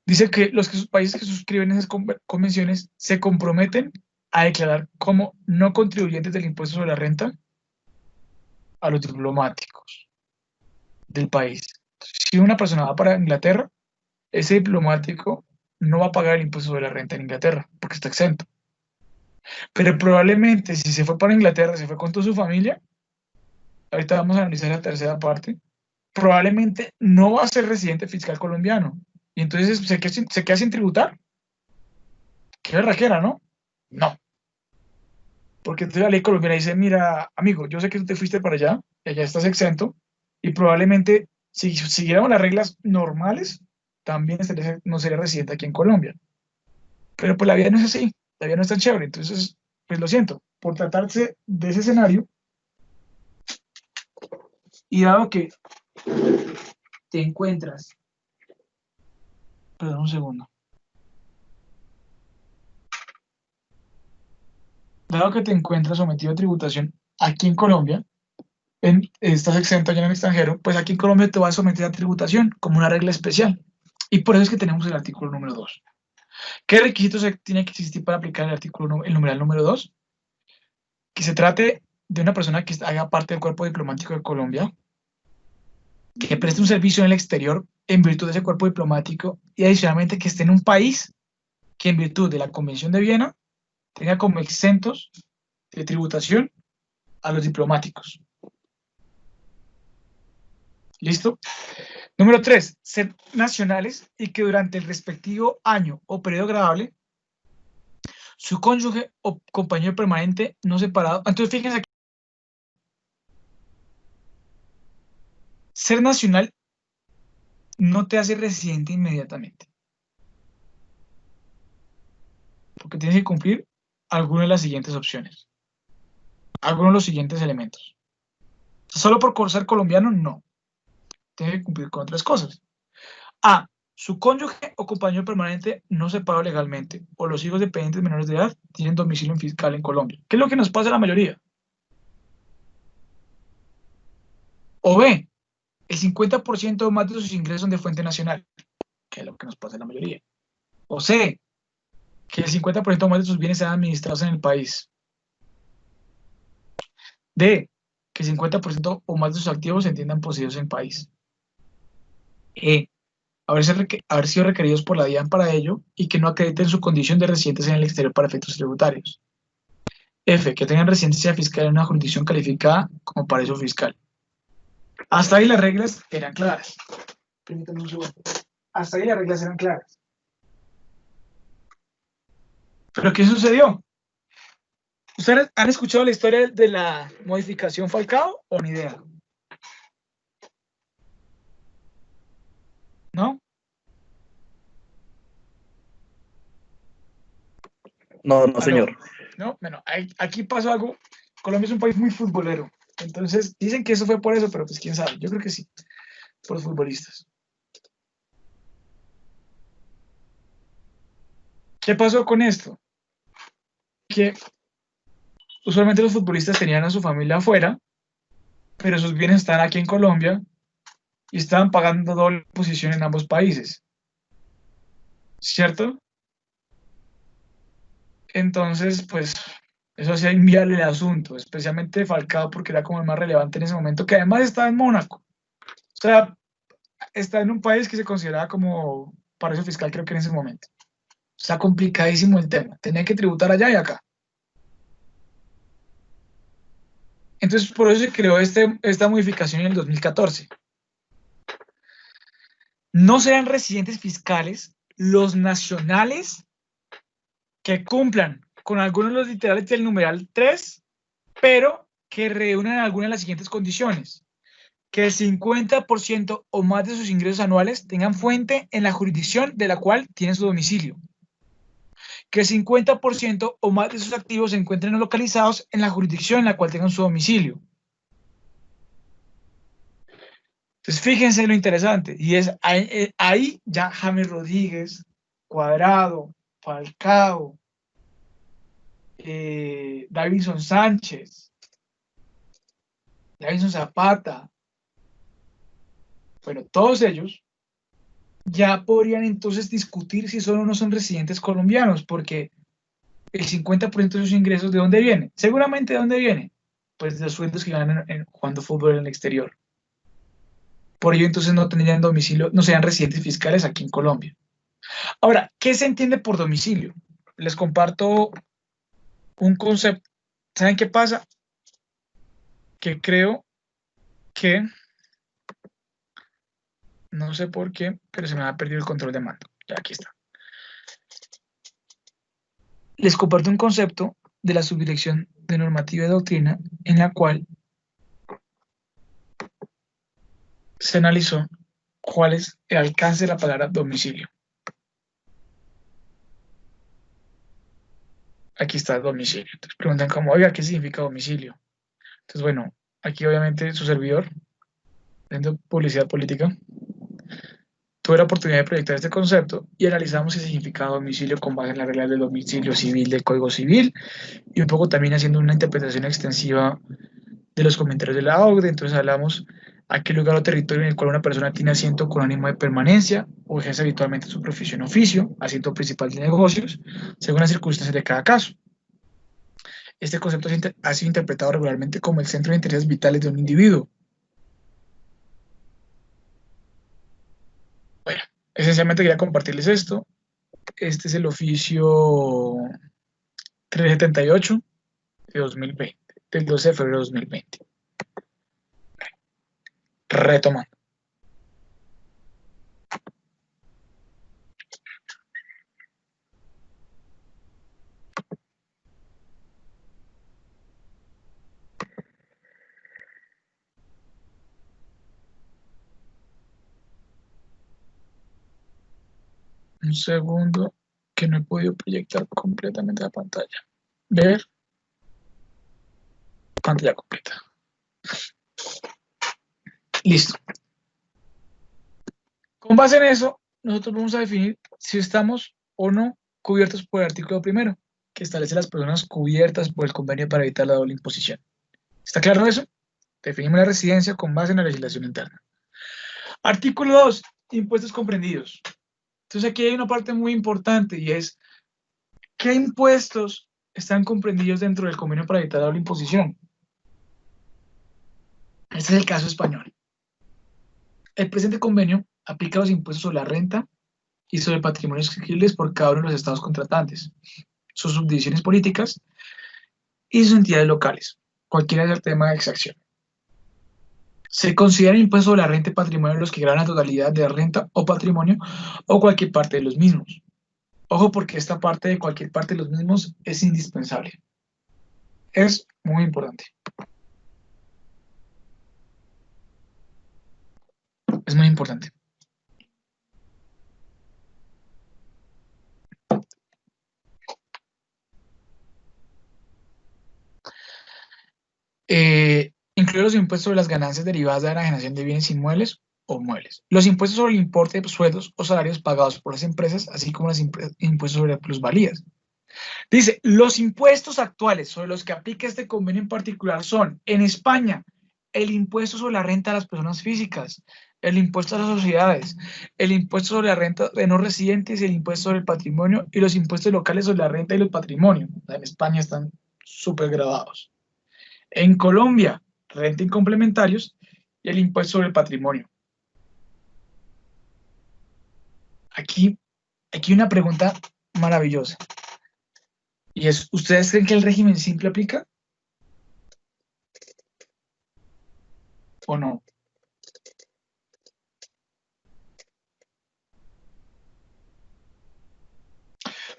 dice que los países que suscriben esas convenciones se comprometen a declarar como no contribuyentes del impuesto sobre la renta a los diplomáticos del país. Si una persona va para Inglaterra, ese diplomático no va a pagar el impuesto sobre la renta en Inglaterra, porque está exento. Pero probablemente si se fue para Inglaterra, se fue con toda su familia, ahorita vamos a analizar la tercera parte, probablemente no va a ser residente fiscal colombiano. Y entonces se queda sin tributar. Qué berraquera, ¿no? No. Porque entonces la ley colombiana dice, mira, amigo, yo sé que tú te fuiste para allá, y allá estás exento, y probablemente si siguiéramos las reglas normales, también no sería residente aquí en Colombia. Pero pues la vida no es así, la vida no es tan chévere. Entonces, pues lo siento, por tratarse de ese escenario, y dado que te encuentras, perdón un segundo, dado que te encuentras sometido a tributación aquí en Colombia, estás exento allá en el extranjero, pues aquí en Colombia te vas a someter a tributación como una regla especial. Y por eso es que tenemos el artículo número 2. ¿Qué requisitos tiene que existir para aplicar el numeral número 2? Que se trate de una persona que haga parte del cuerpo diplomático de Colombia, que preste un servicio en el exterior en virtud de ese cuerpo diplomático y adicionalmente que esté en un país que en virtud de la Convención de Viena tenga como exentos de tributación a los diplomáticos. ¿Listo? Número 3, ser nacionales y que durante el respectivo año o periodo agravable su cónyuge o compañero permanente no separado. Entonces, fíjense aquí. Ser nacional no te hace residente inmediatamente. Porque tienes que cumplir alguna de las siguientes opciones. Algunos de los siguientes elementos. Solo por ser colombiano, no. Tiene que cumplir con otras cosas. A. Su cónyuge o compañero permanente no separado legalmente o los hijos dependientes menores de edad tienen domicilio fiscal en Colombia. ¿Qué es lo que nos pasa a la mayoría? O B. El 50% o más de sus ingresos son de fuente nacional. ¿Qué es lo que nos pasa a la mayoría? O C. Que el 50% o más de sus bienes sean administrados en el país. D. Que el 50% o más de sus activos se entiendan poseídos en el país. E. Haber sido requeridos por la DIAN para ello y que no acrediten su condición de residentes en el exterior para efectos tributarios. F. Que tengan residencia fiscal en una jurisdicción calificada como paraíso fiscal. Hasta ahí las reglas eran claras. Permítanme un segundo. Hasta ahí las reglas eran claras. ¿Pero qué sucedió? ¿Ustedes han escuchado la historia de la modificación Falcao o ni idea? ¿No? No, no, señor. No, bueno, aquí pasó algo. Colombia es un país muy futbolero. Entonces, dicen que eso fue por eso, pero pues quién sabe. Yo creo que sí, por los futbolistas. ¿Qué pasó con esto? Que usualmente los futbolistas tenían a su familia afuera, pero sus bienes están aquí en Colombia y estaban pagando doble imposición en ambos países. ¿Cierto? Entonces, pues, eso hacía inviable el asunto, especialmente Falcao, porque era como el más relevante en ese momento, que además estaba en Mónaco. O sea, está en un país que se consideraba como paraíso fiscal, creo que en ese momento. Está complicadísimo el tema. Tenía que tributar allá y acá. Entonces, por eso se creó esta modificación en el 2014. No serán residentes fiscales los nacionales que cumplan con algunos de los literales del numeral 3, pero que reúnan algunas de las siguientes condiciones. Que el 50% o más de sus ingresos anuales tengan fuente en la jurisdicción de la cual tienen su domicilio. Que el 50% o más de sus activos se encuentren localizados en la jurisdicción en la cual tengan su domicilio. Entonces, fíjense lo interesante, y es ahí ya James Rodríguez, Cuadrado, Falcao, Davinson Sánchez, Davinson Zapata, bueno, todos ellos ya podrían entonces discutir si son o no son residentes colombianos, porque el 50% de sus ingresos, ¿de dónde viene? Seguramente, ¿de dónde viene? Pues de los sueldos que ganan jugando fútbol en el exterior. Por ello, entonces no tendrían domicilio, no serían residentes fiscales aquí en Colombia. Ahora, ¿qué se entiende por domicilio? Les comparto un concepto. ¿Saben qué pasa? Que creo que, no sé por qué, pero se me ha perdido el control de mando. Ya, aquí está. Les comparto un concepto de la Subdirección de Normativa y Doctrina en la cual se analizó cuál es el alcance de la palabra domicilio. Aquí está domicilio. Entonces preguntan como, oiga, ¿qué significa domicilio? Entonces, bueno, aquí obviamente su servidor, haciendo publicidad política, tuve la oportunidad de proyectar este concepto y analizamos el significado de domicilio con base en las reglas del domicilio civil del Código Civil y un poco también haciendo una interpretación extensiva de los comentarios de la OCDE. Entonces hablamos a qué lugar o territorio en el cual una persona tiene asiento con ánimo de permanencia o ejerce habitualmente su profesión o oficio, asiento principal de negocios, según las circunstancias de cada caso. Este concepto ha sido interpretado regularmente como el centro de intereses vitales de un individuo. Bueno, esencialmente quería compartirles esto. Este es el oficio 378 de 2020, del 12 de febrero de 2020. Retomando. Un segundo, que no he podido proyectar completamente la pantalla. Ver. Pantalla completa. Listo. Con base en eso, nosotros vamos a definir si estamos o no cubiertos por el artículo primero, que establece las personas cubiertas por el convenio para evitar la doble imposición. ¿Está claro eso? Definimos la residencia con base en la legislación interna. Artículo 2, impuestos comprendidos. Entonces aquí hay una parte muy importante y es, ¿qué impuestos están comprendidos dentro del convenio para evitar la doble imposición? Este es el caso español. El presente convenio aplica los impuestos sobre la renta y sobre patrimonios exigibles por cada uno de los estados contratantes, sus subdivisiones políticas y sus entidades locales, cualquiera sea el tema de exacción. Se consideran impuestos sobre la renta y patrimonio los que graban la totalidad de renta o patrimonio o cualquier parte de los mismos. Ojo, porque esta parte de cualquier parte de los mismos es indispensable. Es muy importante. Es muy importante. Incluye los impuestos sobre las ganancias derivadas de la enajenación de bienes inmuebles o muebles. Los impuestos sobre el importe de sueldos o salarios pagados por las empresas, así como los impuestos sobre plusvalías. Dice, los impuestos actuales sobre los que aplica este convenio en particular son, en España, el impuesto sobre la renta de las personas físicas, el impuesto a las sociedades, el impuesto sobre la renta de no residentes, el impuesto sobre el patrimonio y los impuestos locales sobre la renta y el patrimonio. En España están súper grabados. En Colombia, renta y complementarios y el impuesto sobre el patrimonio. Aquí hay una pregunta maravillosa. Y es, ¿ustedes creen que el régimen simple aplica? ¿O no?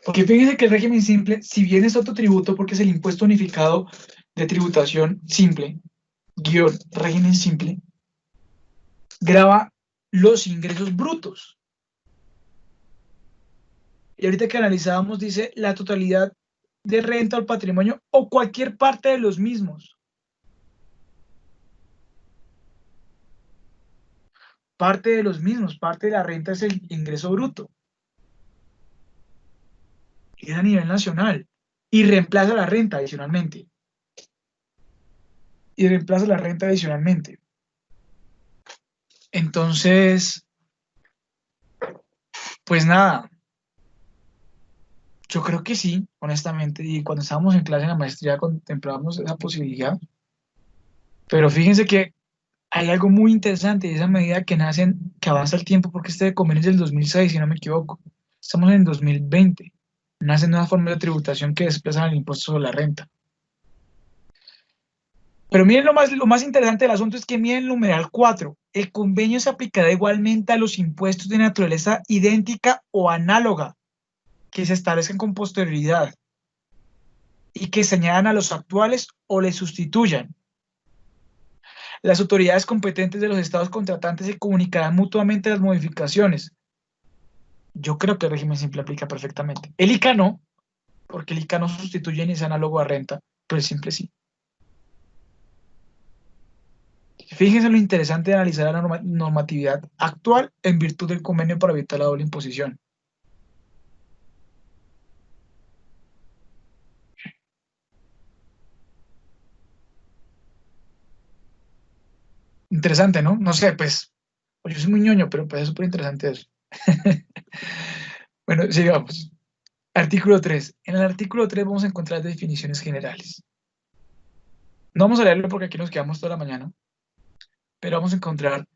Porque fíjense que el régimen simple, si bien es otro tributo porque es el impuesto unificado de tributación simple, guión régimen simple, grava los ingresos brutos. Y ahorita que analizábamos dice la totalidad de renta o patrimonio o cualquier parte de los mismos. Parte de los mismos, parte de la renta es el ingreso bruto. Y es a nivel nacional. Y reemplaza la renta adicionalmente. Entonces, pues nada. Yo creo que sí, honestamente. Y cuando estábamos en clase en la maestría contemplábamos esa posibilidad. Pero fíjense que hay algo muy interesante, y esa medida que avanza el tiempo, porque este convenio es del 2006, si no me equivoco. Estamos en 2020. Nacen nuevas formas de tributación que desplazan el impuesto sobre la renta. Pero miren lo más interesante del asunto es que miren el numeral 4. El convenio se aplicará igualmente a los impuestos de naturaleza idéntica o análoga que se establezcan con posterioridad y que se añadan a los actuales o les sustituyan. Las autoridades competentes de los estados contratantes se comunicarán mutuamente las modificaciones. Yo creo que el régimen simple aplica perfectamente. El ICA no, porque el ICA no sustituye ni es análogo a renta, pero el simple sí. Fíjense lo interesante de analizar la normatividad actual en virtud del convenio para evitar la doble imposición. Interesante, ¿no? No sé, pues yo soy muy ñoño, pero pues es súper interesante eso. Bueno, sigamos. Artículo 3. En el artículo 3 vamos a encontrar definiciones generales. No vamos a leerlo porque aquí nos quedamos toda la mañana, pero vamos a encontrar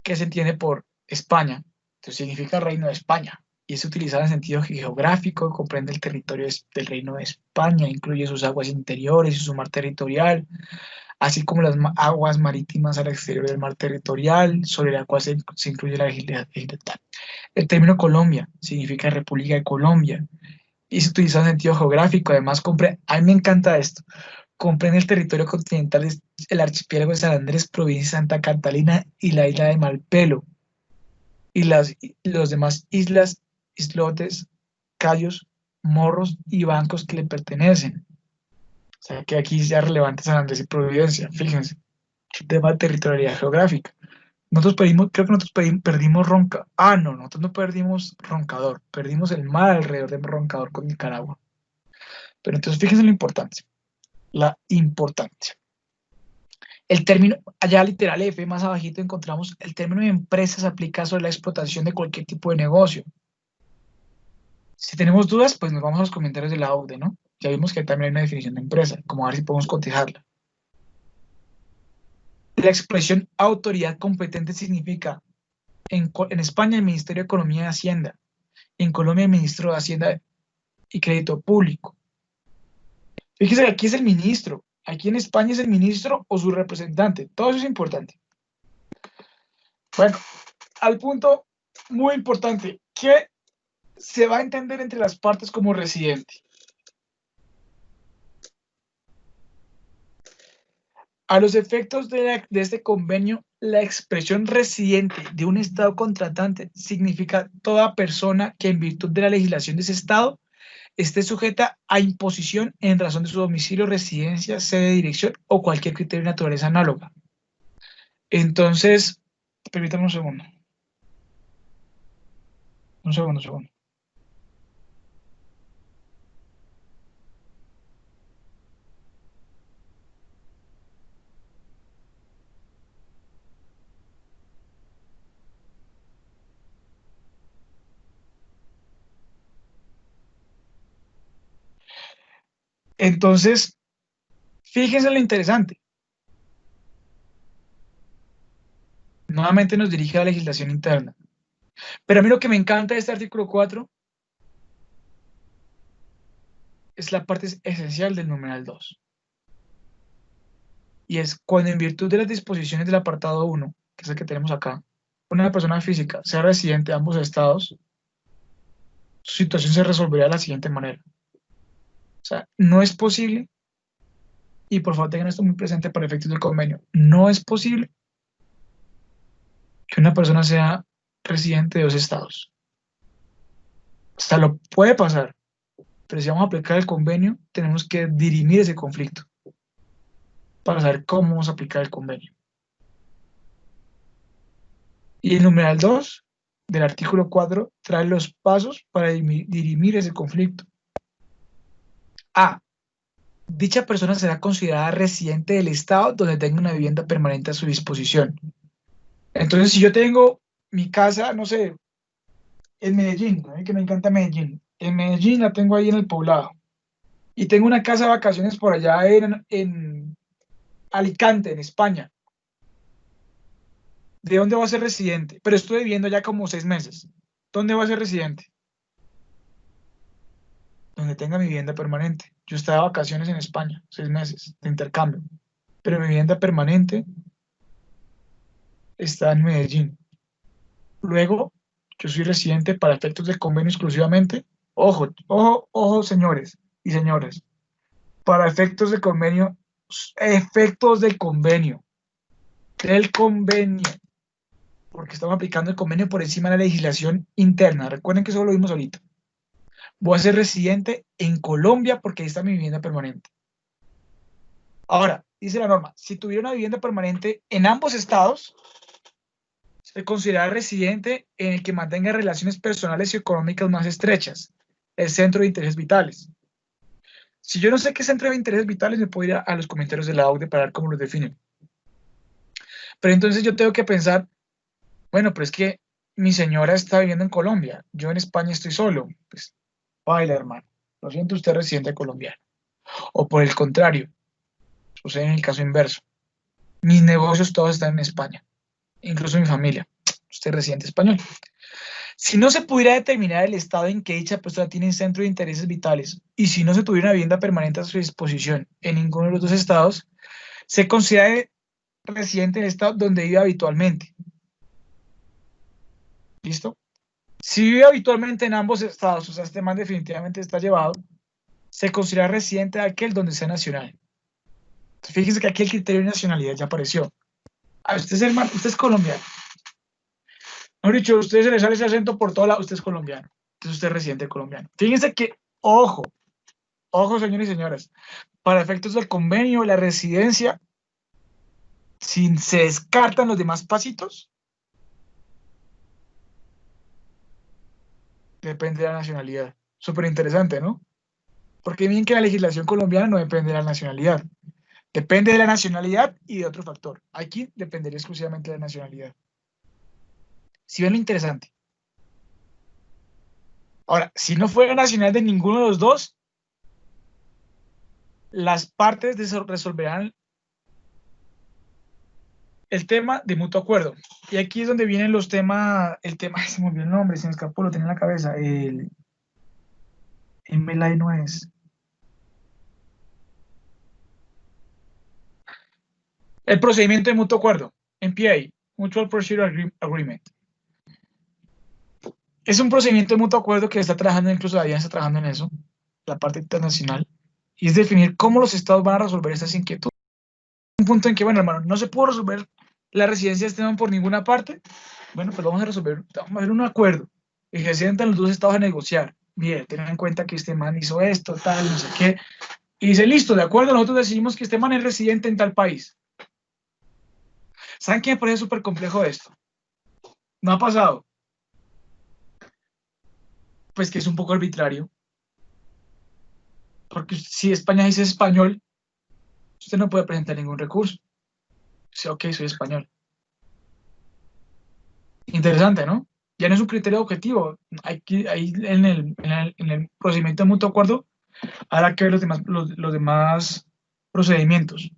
qué se entiende por España. Entonces significa Reino de España y es utilizado en sentido geográfico, comprende el territorio del Reino de España, incluye sus aguas interiores y su mar territorial, así como las aguas marítimas al exterior del mar territorial, sobre la cual se incluye la legislación. El término Colombia significa República de Colombia y es utilizado en sentido geográfico. Además, a mí me encanta esto. Comprende el territorio continental del archipiélago de San Andrés, provincia de Santa Catalina y la isla de Malpelo, y los demás islas, islotes, cayos, morros y bancos que le pertenecen. O sea que aquí ya relevante San Andrés y Providencia, fíjense, el tema de territorialidad geográfica. Nosotros creo que nosotros perdimos Ronca. Ah, no, nosotros no perdimos Roncador, perdimos el mar alrededor de Roncador con Nicaragua. Pero entonces fíjense lo importante. La importancia. El término, allá literal F, más abajito encontramos el término de empresa se aplica sobre la explotación de cualquier tipo de negocio. Si tenemos dudas, pues nos vamos a los comentarios de la OCDE, ¿no? Ya vimos que también hay una definición de empresa, como a ver si podemos cotejarla. La expresión autoridad competente significa, en España el Ministerio de Economía y Hacienda, en Colombia el Ministro de Hacienda y Crédito Público. Fíjese que aquí es el ministro, aquí en España es el ministro o su representante, todo eso es importante. Bueno, al punto muy importante, ¿qué se va a entender entre las partes como residente? A los efectos de este convenio, la expresión residente de un Estado contratante significa toda persona que en virtud de la legislación de ese Estado esté sujeta a imposición en razón de su domicilio, residencia, sede, dirección o cualquier criterio de naturaleza análoga. Entonces, permítame un segundo. Un segundo. Entonces, fíjense lo interesante. Nuevamente nos dirige a la legislación interna. Pero a mí lo que me encanta de este artículo 4 es la parte esencial del numeral 2. Y es cuando en virtud de las disposiciones del apartado 1, que es el que tenemos acá, una persona física sea residente de ambos estados, su situación se resolvería de la siguiente manera. O sea, no es posible, y por favor tengan esto muy presente para efectos del convenio, no es posible que una persona sea residente de dos estados. Hasta lo puede pasar, pero si vamos a aplicar el convenio, tenemos que dirimir ese conflicto para saber cómo vamos a aplicar el convenio. Y el numeral 2 del artículo 4 trae los pasos para dirimir ese conflicto. A. Dicha persona será considerada residente del estado donde tenga una vivienda permanente a su disposición. Entonces, si yo tengo mi casa, no sé, en Medellín, ¿no? Que me encanta Medellín. En Medellín la tengo ahí en el poblado. Y tengo una casa de vacaciones por allá en Alicante, en España. ¿De dónde voy a ser residente? Pero estoy viviendo ya como 6 meses. ¿Dónde voy a ser residente? Donde tenga mi vivienda permanente. Yo estaba de vacaciones en España, 6 meses de intercambio. Pero mi vivienda permanente está en Medellín. Luego, yo soy residente para efectos del convenio exclusivamente. Ojo, ojo, ojo, señores y señoras. Para efectos del convenio, del convenio, porque estamos aplicando el convenio por encima de la legislación interna. Recuerden que eso lo vimos ahorita. Voy a ser residente en Colombia porque ahí está mi vivienda permanente. Ahora, dice la norma, si tuviera una vivienda permanente en ambos estados, se considera residente en el que mantenga relaciones personales y económicas más estrechas, el centro de intereses vitales. Si yo no sé qué centro de intereses vitales, me puedo ir a los comentarios de la AUDE para ver cómo los definen. Pero entonces yo tengo que pensar, bueno, pero es que mi señora está viviendo en Colombia, yo en España estoy solo. Pues, baila, hermano. Lo siento, usted es residente colombiano. O por el contrario, sucede en el caso inverso. Mis negocios todos están en España, incluso mi familia. Usted es residente español. Si no se pudiera determinar el estado en que dicha persona tiene centro de intereses vitales y si no se tuviera una vivienda permanente a su disposición en ninguno de los dos estados, se considera residente en el estado donde vive habitualmente. ¿Listo? Si vive habitualmente en ambos estados, o sea, este man definitivamente está llevado, se considera residente de aquel donde sea nacional. Entonces, fíjense que aquí el criterio de nacionalidad ya apareció. Usted es hermano, usted es colombiano. Mejor dicho, a usted se le sale ese acento por todo lado, usted es colombiano. Entonces usted es residente colombiano. Fíjense que, ojo, señores y señoras, para efectos del convenio, la residencia, si se descartan los demás pasitos, depende de la nacionalidad. Súper interesante, ¿no? Porque miren que la legislación colombiana no depende de la nacionalidad. Depende de la nacionalidad y de otro factor. Aquí dependería exclusivamente de la nacionalidad. Si ven lo interesante. Ahora, si no fuera nacional de ninguno de los dos, las partes resolverán el tema de mutuo acuerdo. Y aquí es donde vienen los temas, se me olvidó el nombre, se me escapó, lo tenía en la cabeza, el MLA no es. El procedimiento de mutuo acuerdo, MPA, Mutual Procedure Agreement. Es un procedimiento de mutuo acuerdo que está trabajando, incluso la DIAN está trabajando en eso, la parte internacional, y es definir cómo los estados van a resolver estas inquietudes. Un punto en que, bueno, hermano, no se pudo resolver la residencia de este man por ninguna parte, bueno, pues vamos a resolver, vamos a hacer un acuerdo, y se sientan los dos estados a negociar. Bien, tengan en cuenta que este man hizo esto, tal, no sé qué, y dice, listo, de acuerdo, nosotros decidimos que este man es residente en tal país. ¿Saben qué me parece súper complejo esto? No ha pasado. Pues que es un poco arbitrario. Porque si España dice español, usted no puede presentar ningún recurso. Dice, ok, soy español. Interesante, ¿no? Ya no es un criterio objetivo. Ahí en el procedimiento de mutuo acuerdo habrá que ver los demás procedimientos.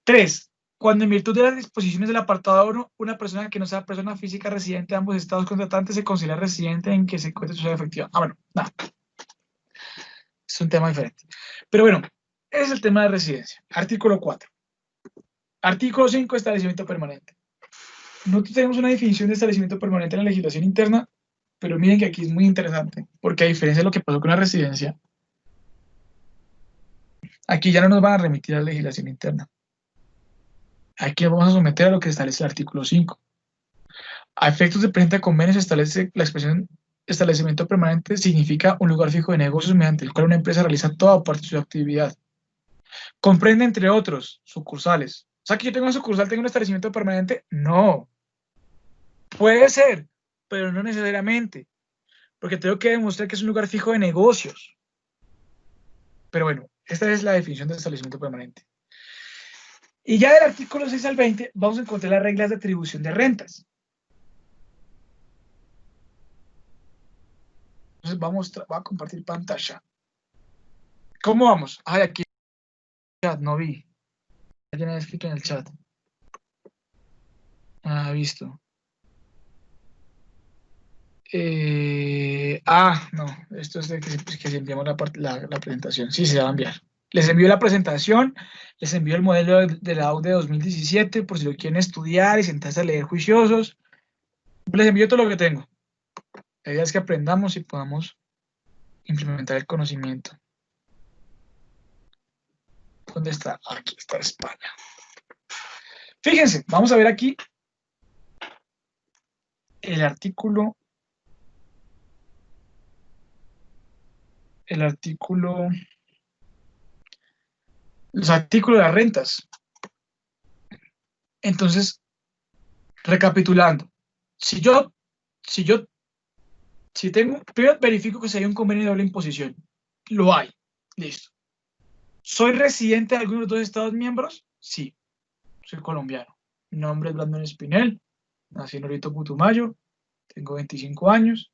3. Cuando en virtud de las disposiciones del apartado 1, una persona que no sea persona física residente de ambos estados contratantes se considera residente en que se encuentre su sociedad efectiva. Bueno, nada. Es un tema diferente. Pero bueno, ese es el tema de residencia. Artículo 4. Artículo 5, establecimiento permanente. Nosotros tenemos una definición de establecimiento permanente en la legislación interna, pero miren que aquí es muy interesante, porque a diferencia de lo que pasó con la residencia, aquí ya no nos van a remitir a la legislación interna. Aquí vamos a someter a lo que establece el artículo 5. A efectos de presente convenio se establece la expresión establecimiento permanente significa un lugar fijo de negocios mediante el cual una empresa realiza toda o parte de su actividad. Comprende, entre otros, sucursales. O sea, que yo tengo una sucursal, tengo un establecimiento permanente. No. Puede ser, pero no necesariamente. Porque tengo que demostrar que es un lugar fijo de negocios. Pero bueno, esta es la definición de establecimiento permanente. Y ya del artículo 6 al 20 vamos a encontrar las reglas de atribución de rentas. Entonces voy a compartir pantalla. ¿Cómo vamos? Ay, aquí no vi. Alguien ha escrito en el chat. Visto. No, esto es de que se enviamos la presentación. Sí, se va a enviar. Les envío la presentación, les envío el modelo de la AUDE 2017 por si lo quieren estudiar y sentarse a leer juiciosos. Les envío todo lo que tengo. La idea es que aprendamos y podamos implementar el conocimiento. ¿Dónde está? Aquí está España. Fíjense, vamos a ver aquí el artículo 5 los artículos de las rentas. Entonces, recapitulando, si tengo, primero verifico que si hay un convenio de doble imposición. Lo hay. Listo. ¿Soy residente de alguno de los dos Estados miembros? Sí. Soy colombiano. Mi nombre es Brandon Espinel. Nací en Orito, Putumayo. Tengo 25 años.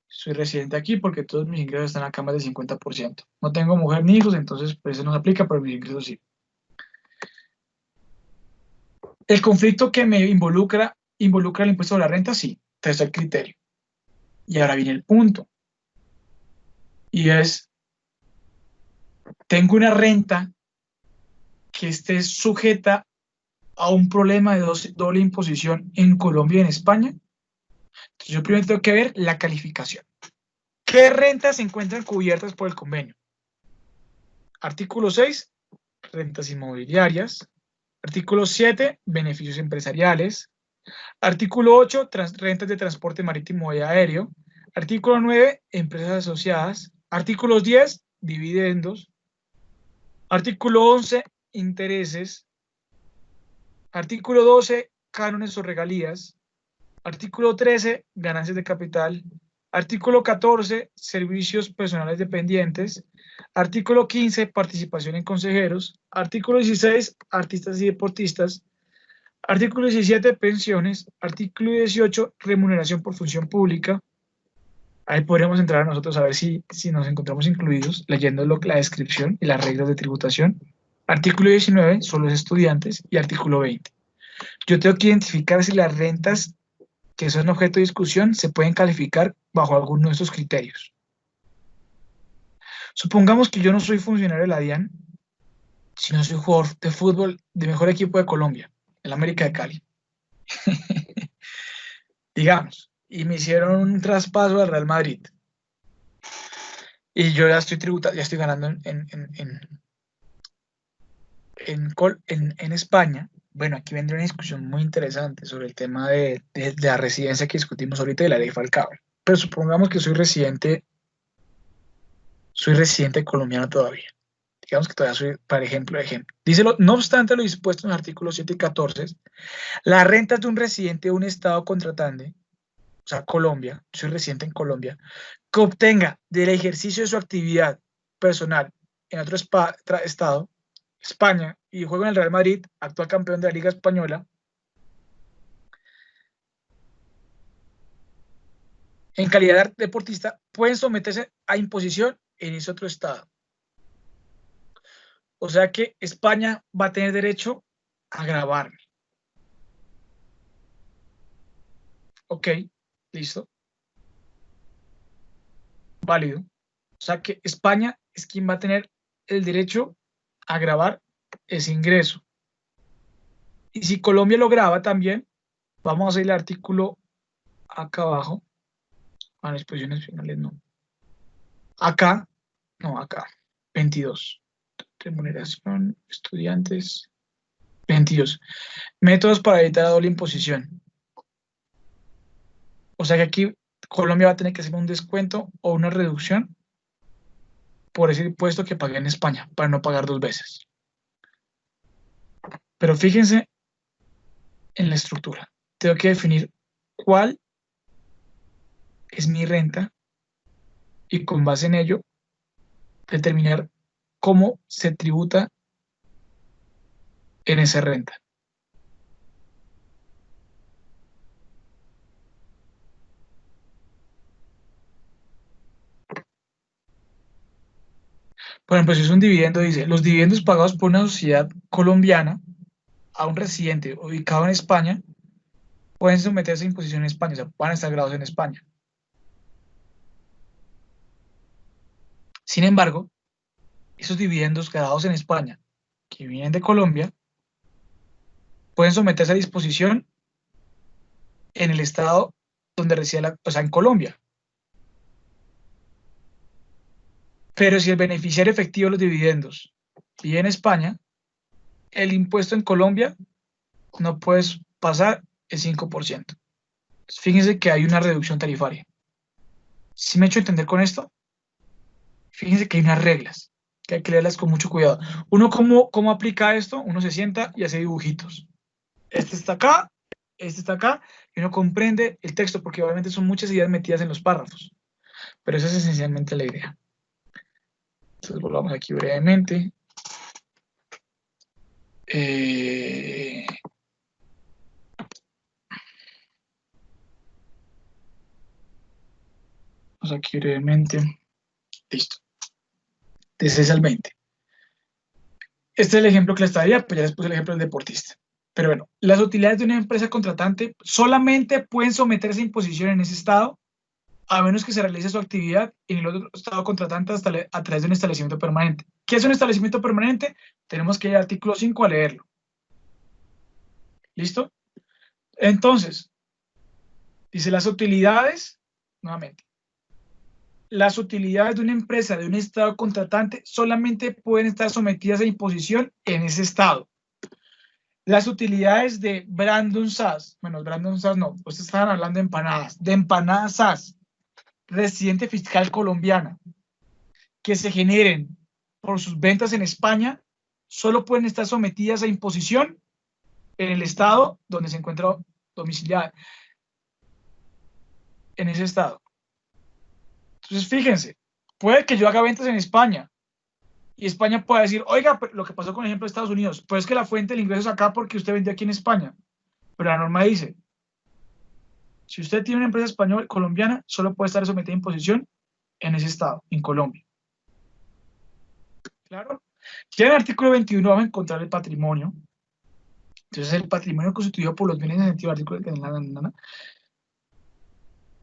Soy residente aquí porque todos mis ingresos están acá más del 50%. No tengo mujer ni hijos, entonces pues eso no se aplica, pero mis ingresos sí. El conflicto que me involucra el impuesto a la renta, sí. Tercer criterio. Y ahora viene el punto. Y es, tengo una renta que esté sujeta a un problema de doble imposición en Colombia y en España. Entonces yo primero tengo que ver la calificación. ¿Qué rentas se encuentran cubiertas por el convenio? Artículo 6, rentas inmobiliarias. Artículo 7, beneficios empresariales. Artículo 8, rentas de transporte marítimo y aéreo. Artículo 9, empresas asociadas. Artículo 10, dividendos. Artículo 11, intereses. Artículo 12, cánones o regalías. Artículo 13, ganancias de capital. Artículo 14, servicios personales dependientes. Artículo 15, participación en consejeros. Artículo 16, artistas y deportistas. Artículo 17, pensiones. Artículo 18, remuneración por función pública. Ahí podríamos entrar a nosotros a ver si nos encontramos incluidos, leyendo la descripción y las reglas de tributación. Artículo 19, son los estudiantes. Y artículo 20. Yo tengo que identificar si las rentas que son objeto de discusión se pueden calificar bajo alguno de estos criterios. Supongamos que yo no soy funcionario de la DIAN, sino soy jugador de fútbol del mejor equipo de Colombia, el América de Cali. Digamos, y me hicieron un traspaso al Real Madrid. Y yo ya estoy tributando, ya estoy ganando en España. Bueno, aquí vendrá una discusión muy interesante sobre el tema de la residencia que discutimos ahorita de la ley Falcao. Pero supongamos que soy residente colombiano todavía. Digamos que todavía soy, por ejemplo. Dice, no obstante lo dispuesto en los artículos 7 y 14, las rentas de un residente de un estado contratante, o sea, Colombia, soy residente en Colombia, que obtenga del ejercicio de su actividad personal en otro estado, España, y juega en el Real Madrid, actual campeón de la Liga Española, en calidad de deportista, pueden someterse a imposición en ese otro estado. O sea que España va a tener derecho a gravarme. Ok, listo. Válido. O sea que España es quien va a tener el derecho a grabar ese ingreso. Y si Colombia lo graba también, vamos a hacer el artículo acá abajo. A las exposiciones finales no. Acá, 22. Remuneración, estudiantes, 22. Métodos para evitar la doble imposición. O sea que aquí Colombia va a tener que hacer un descuento o una reducción por ese impuesto que pagué en España, para no pagar dos veces. Pero fíjense en la estructura. Tengo que definir cuál es mi renta y con base en ello determinar cómo se tributa en esa renta. Por ejemplo, si es un dividendo, dice, los dividendos pagados por una sociedad colombiana a un residente ubicado en España pueden someterse a imposición en España, o sea, van a estar grabados en España. Sin embargo, esos dividendos grabados en España, que vienen de Colombia, pueden someterse a disposición en el estado donde reside o sea, en Colombia. Pero si el beneficiario efectivo de los dividendos vive en España, el impuesto en Colombia no puede pasar el 5%. Entonces, fíjense que hay una reducción tarifaria. ¿Sí me he hecho entender con esto? Fíjense que hay unas reglas que hay que leerlas con mucho cuidado. Uno, ¿cómo aplica esto? Uno se sienta y hace dibujitos. Este está acá, y uno comprende el texto, porque obviamente son muchas ideas metidas en los párrafos. Pero esa es esencialmente la idea. Entonces volvamos aquí brevemente. Vamos aquí brevemente. Listo. De 6 al 20. Este es el ejemplo que les daría, pues ya les puse el ejemplo del deportista. Pero bueno, las utilidades de una empresa contratante solamente pueden someterse a imposición en ese estado, a menos que se realice su actividad en el otro estado contratante a través de un establecimiento permanente. ¿Qué es un establecimiento permanente? Tenemos que ir al artículo 5 a leerlo. ¿Listo? Entonces, dice las utilidades, nuevamente. Las utilidades de una empresa de un estado contratante solamente pueden estar sometidas a imposición en ese estado. Las utilidades de Brandon Sass, bueno, Brandon Sass no, ustedes estaban hablando de empanadas Sass, residente fiscal colombiana, que se generen por sus ventas en España, solo pueden estar sometidas a imposición en el estado donde se encuentra domiciliada, en ese estado. Entonces, fíjense, puede que yo haga ventas en España y España pueda decir, oiga, lo que pasó con el ejemplo de Estados Unidos, pues es que la fuente del ingreso es acá porque usted vendió aquí en España. Pero la norma dice, si usted tiene una empresa española, colombiana, solo puede estar sometida a imposición en ese estado, en Colombia. ¿Claro? Ya en el artículo 21 vamos a encontrar el patrimonio. Entonces, el patrimonio constituido por los bienes en sentido artículo.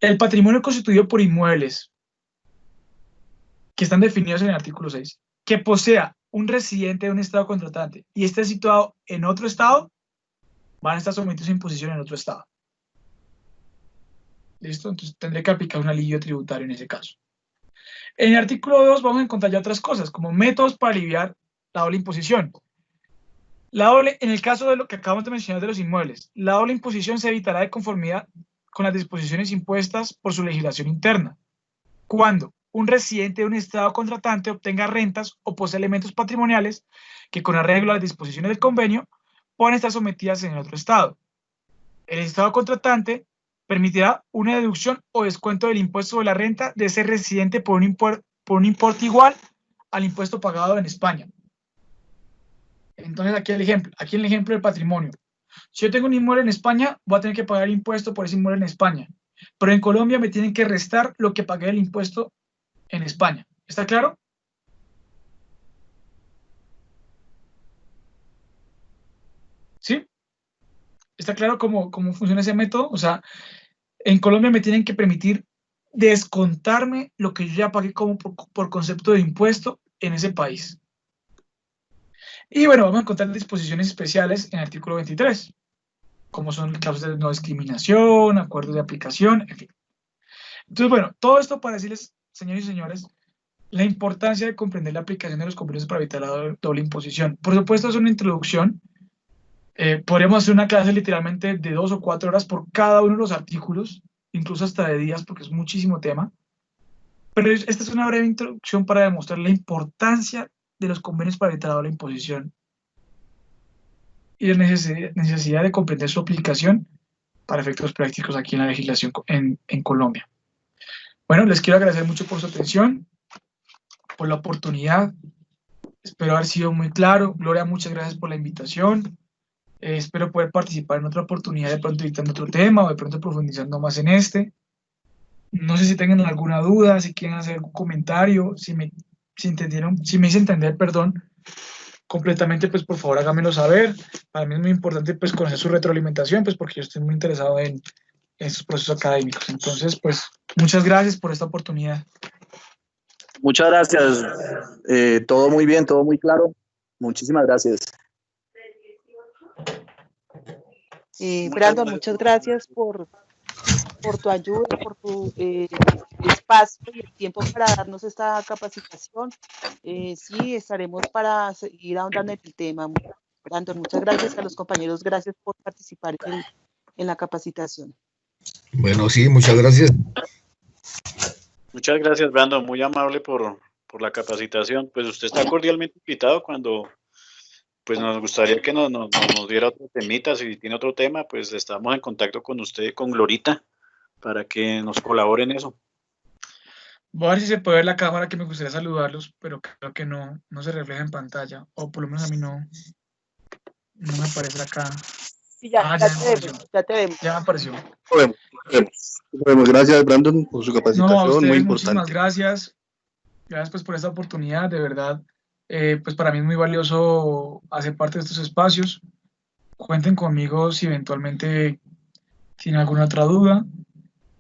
El patrimonio constituido por inmuebles que están definidos en el artículo 6, que posea un residente de un estado contratante y esté situado en otro estado, van a estar sometidos a imposición en otro estado. ¿Listo? Entonces tendré que aplicar un alivio tributario en ese caso. En el artículo 2 vamos a encontrar ya otras cosas, como métodos para aliviar la doble imposición. En el caso de lo que acabamos de mencionar de los inmuebles, la doble imposición se evitará de conformidad con las disposiciones impuestas por su legislación interna. Cuando un residente de un estado contratante obtenga rentas o posee elementos patrimoniales que con arreglo a las disposiciones del convenio puedan estar sometidas en otro estado. El estado contratante permitirá una deducción o descuento del impuesto sobre la renta de ese residente por un importe igual al impuesto pagado en España. Entonces aquí el ejemplo del patrimonio. Si yo tengo un inmueble en España, voy a tener que pagar impuesto por ese inmueble en España. Pero en Colombia me tienen que restar lo que pagué el impuesto en España. ¿Está claro? ¿Sí? ¿Está claro cómo funciona ese método? O sea, en Colombia me tienen que permitir descontarme lo que yo ya pagué como por concepto de impuesto en ese país. Y bueno, vamos a encontrar disposiciones especiales en el artículo 23, como son cláusulas de no discriminación, acuerdos de aplicación, en fin. Entonces, bueno, todo esto para decirles, señores y señores, la importancia de comprender la aplicación de los convenios para evitar la doble imposición. Por supuesto, es una introducción. Podríamos hacer una clase literalmente de 2 o 4 horas por cada uno de los artículos, incluso hasta de días, porque es muchísimo tema. Pero esta es una breve introducción para demostrar la importancia de los convenios para evitar la doble imposición y la necesidad de comprender su aplicación para efectos prácticos aquí en la legislación en Colombia. Bueno, les quiero agradecer mucho por su atención, por la oportunidad. Espero haber sido muy claro. Gloria, muchas gracias por la invitación. Espero poder participar en otra oportunidad, de pronto dictando otro tema o de pronto profundizando más en este. No sé si tengan alguna duda, si quieren hacer algún comentario, si me hice entender, perdón, completamente, pues por favor háganmelo saber. Para mí es muy importante pues conocer su retroalimentación, pues porque yo estoy muy interesado en estos procesos académicos. Entonces, pues muchas gracias por esta oportunidad. Muchas gracias. Todo muy bien, todo muy claro. Muchísimas gracias. Brandon, muchas gracias por tu ayuda, por tu espacio y el tiempo para darnos esta capacitación. Sí, estaremos para seguir ahondando en el tema. Brandon, muchas gracias. A los compañeros, gracias por participar en la capacitación. Bueno, sí, muchas gracias. Muchas gracias, Brandon. Muy amable por por la capacitación. Pues usted está cordialmente invitado cuando, pues nos gustaría que nos diera otro temita. Si tiene otro tema, pues estamos en contacto con usted, con Glorita, para que nos colabore en eso. Voy a ver si se puede ver la cámara, que me gustaría saludarlos, pero creo que no se refleja en pantalla, o por lo menos a mí no me aparece acá. Sí, ya, Ah, ya ya me te apareció. vemos, ya te vemos. Ya me apareció. Bueno, gracias, Brandon, por su No, a capacitación, muy ustedes muchísimas importante. gracias. Gracias pues por esta oportunidad, de verdad. Pues para mí es muy valioso hacer parte de estos espacios. Cuenten conmigo si eventualmente tienen alguna otra duda.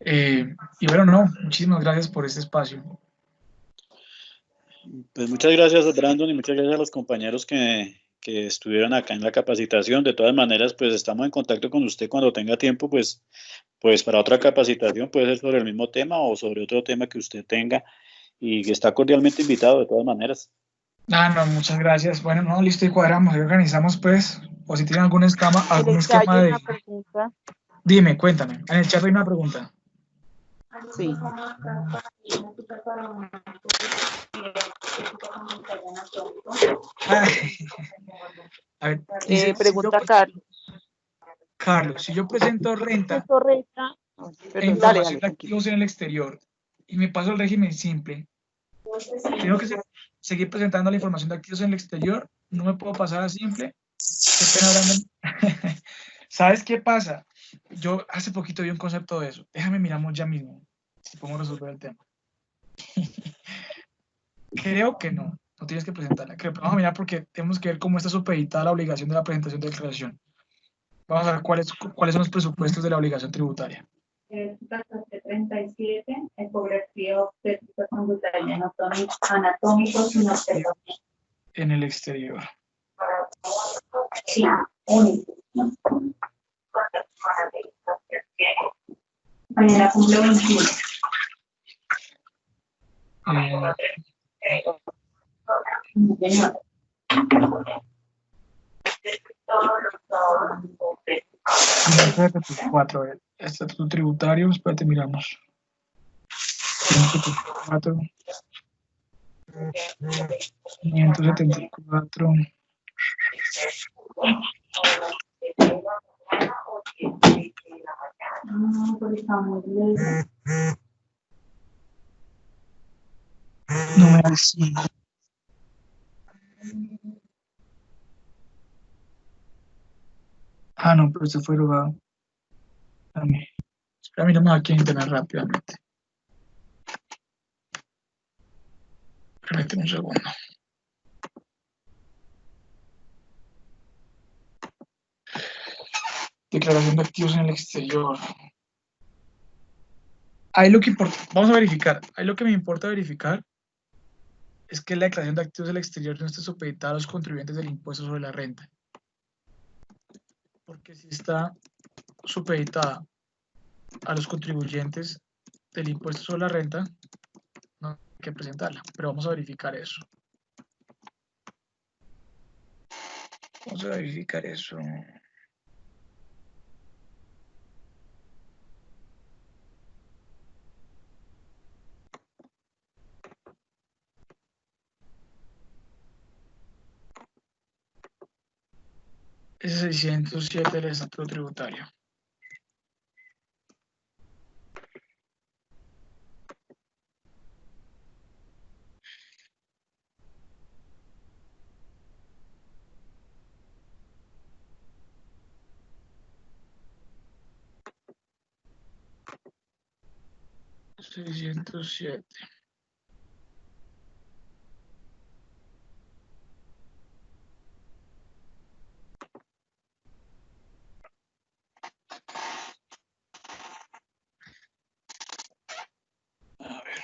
Y bueno, no, muchísimas gracias por este espacio. Pues muchas gracias, Brandon, y muchas gracias a los compañeros que estuvieron acá en la capacitación. De todas maneras, pues estamos en contacto con usted cuando tenga tiempo, pues para otra capacitación, puede ser sobre el mismo tema o sobre otro tema que usted tenga, y que está cordialmente invitado de todas maneras. Ah, no, muchas gracias. Bueno, no, listo, y cuadramos, y organizamos pues, o si tienen algún esquema En el chat hay de... una pregunta. Dime, cuéntame. En el chat hay una pregunta. Sí. A ver, dice, Pregunta Carlos. Carlos, si yo presento renta e Perdón, información dale, de tranquilo. activos en el exterior y me paso al régimen simple, ¿tengo que seguir presentando la información de activos en el exterior? ¿No me puedo pasar a simple? Qué pena, Brandon. ¿Sabes qué pasa? Yo hace poquito vi un concepto de eso. Déjame miramos ya mismo si podemos resolver el tema. Creo que no tienes que presentarla. Vamos a mirar porque tenemos que ver cómo está supeditada la obligación de la presentación de declaración. Vamos a ver cuáles son los presupuestos de la obligación tributaria. 37, ecografía obstétrica conductual anatómico sin observación. En el exterior. Sí, único. Mañana cumple 21. Estatuto tributario, espérate, miramos. 574. 574. No me decía. Ah, no, pero se fue erogado. Espera, miramos aquí en internet rápidamente. Permíteme un segundo. Declaración de activos en el exterior. Ahí lo que importa, vamos a verificar. Ahí lo que me importa verificar es que la declaración de activos del exterior no esté supeditada a los contribuyentes del impuesto sobre la renta. Porque si está supeditada a los contribuyentes del impuesto sobre la renta, no hay que presentarla, pero vamos a verificar eso. Vamos a verificar eso. Es 607 del Estatuto Tributario. A ver.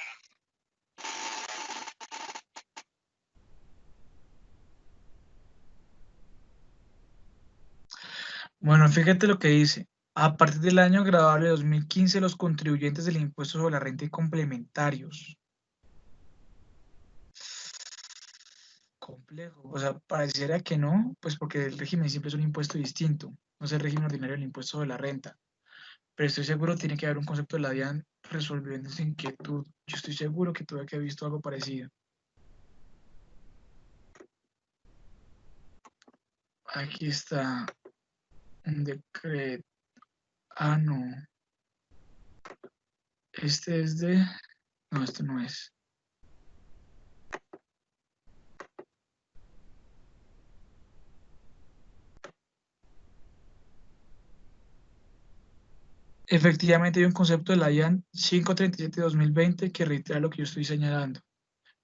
Bueno, fíjate lo que dice. A partir del año agravable 2015, los contribuyentes del impuesto sobre la renta y complementarios. Complejo. O sea, pareciera que no, pues porque el régimen simple es un impuesto distinto. No es el régimen ordinario del impuesto sobre la renta. Pero estoy seguro tiene que haber un concepto de la DIAN resolviendo esa inquietud. Yo estoy seguro que tuve que haber visto algo parecido. Aquí está un decreto. No. Este es de... No, este no es. Efectivamente hay un concepto de la IAN 537-2020 que reitera lo que yo estoy señalando.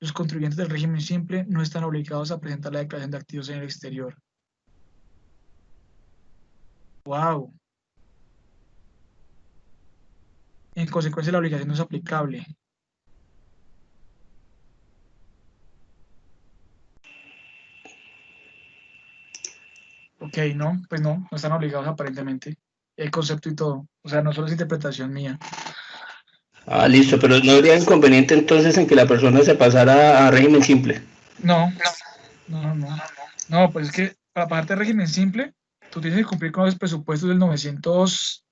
Los contribuyentes del régimen simple no están obligados a presentar la declaración de activos en el exterior. ¡Wow! En consecuencia, la obligación no es aplicable. Ok, no, pues no están obligados aparentemente. El concepto y todo. O sea, no solo es interpretación mía. Ah, listo, pero no habría inconveniente entonces en que la persona se pasara a régimen simple. No, pues es que para pagarte régimen simple, tú tienes que cumplir con los presupuestos del 902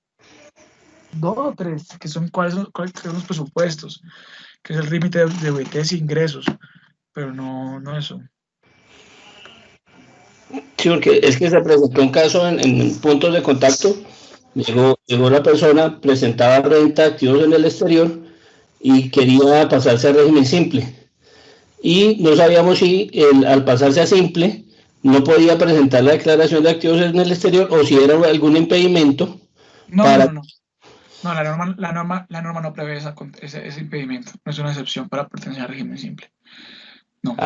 o 3, que son cuáles son los presupuestos, que es el límite de VTs e ingresos, pero no eso. Sí, porque es que se presentó un caso en puntos de contacto, llegó la persona, presentaba renta, activos en el exterior y quería pasarse a régimen simple. Y no sabíamos si al pasarse a simple no podía presentar la declaración de activos en el exterior o si era algún impedimento. No, la norma no prevé ese impedimento, no es una excepción para pertenecer al régimen simple. No.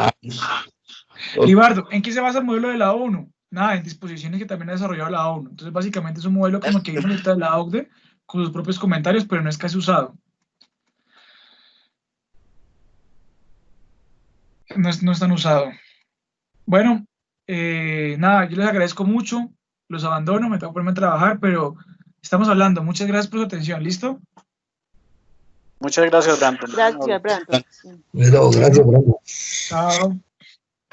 Libardo, ¿en qué se basa el modelo de la ONU? Nada, en disposiciones que también ha desarrollado la ONU. Entonces, básicamente es un modelo como el que vimos ahorita de la OCDE, con sus propios comentarios, pero no es casi usado. No es tan usado. Bueno, nada, yo les agradezco mucho, los abandono, me tengo que ponerme a trabajar, pero estamos hablando. Muchas gracias por su atención, ¿listo? Muchas gracias, Brandon. Gracias, Brandon. Bueno, gracias, Brandon. Chao.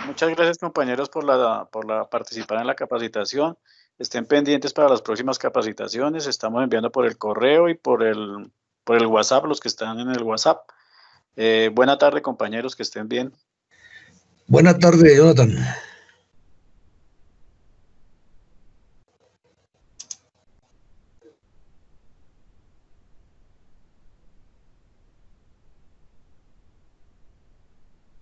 Muchas gracias, compañeros, por participar en la capacitación. Estén pendientes para las próximas capacitaciones. Estamos enviando por el correo y por el WhatsApp, los que están en el WhatsApp. Buena tarde, compañeros, que estén bien. Buena tarde, Jonathan.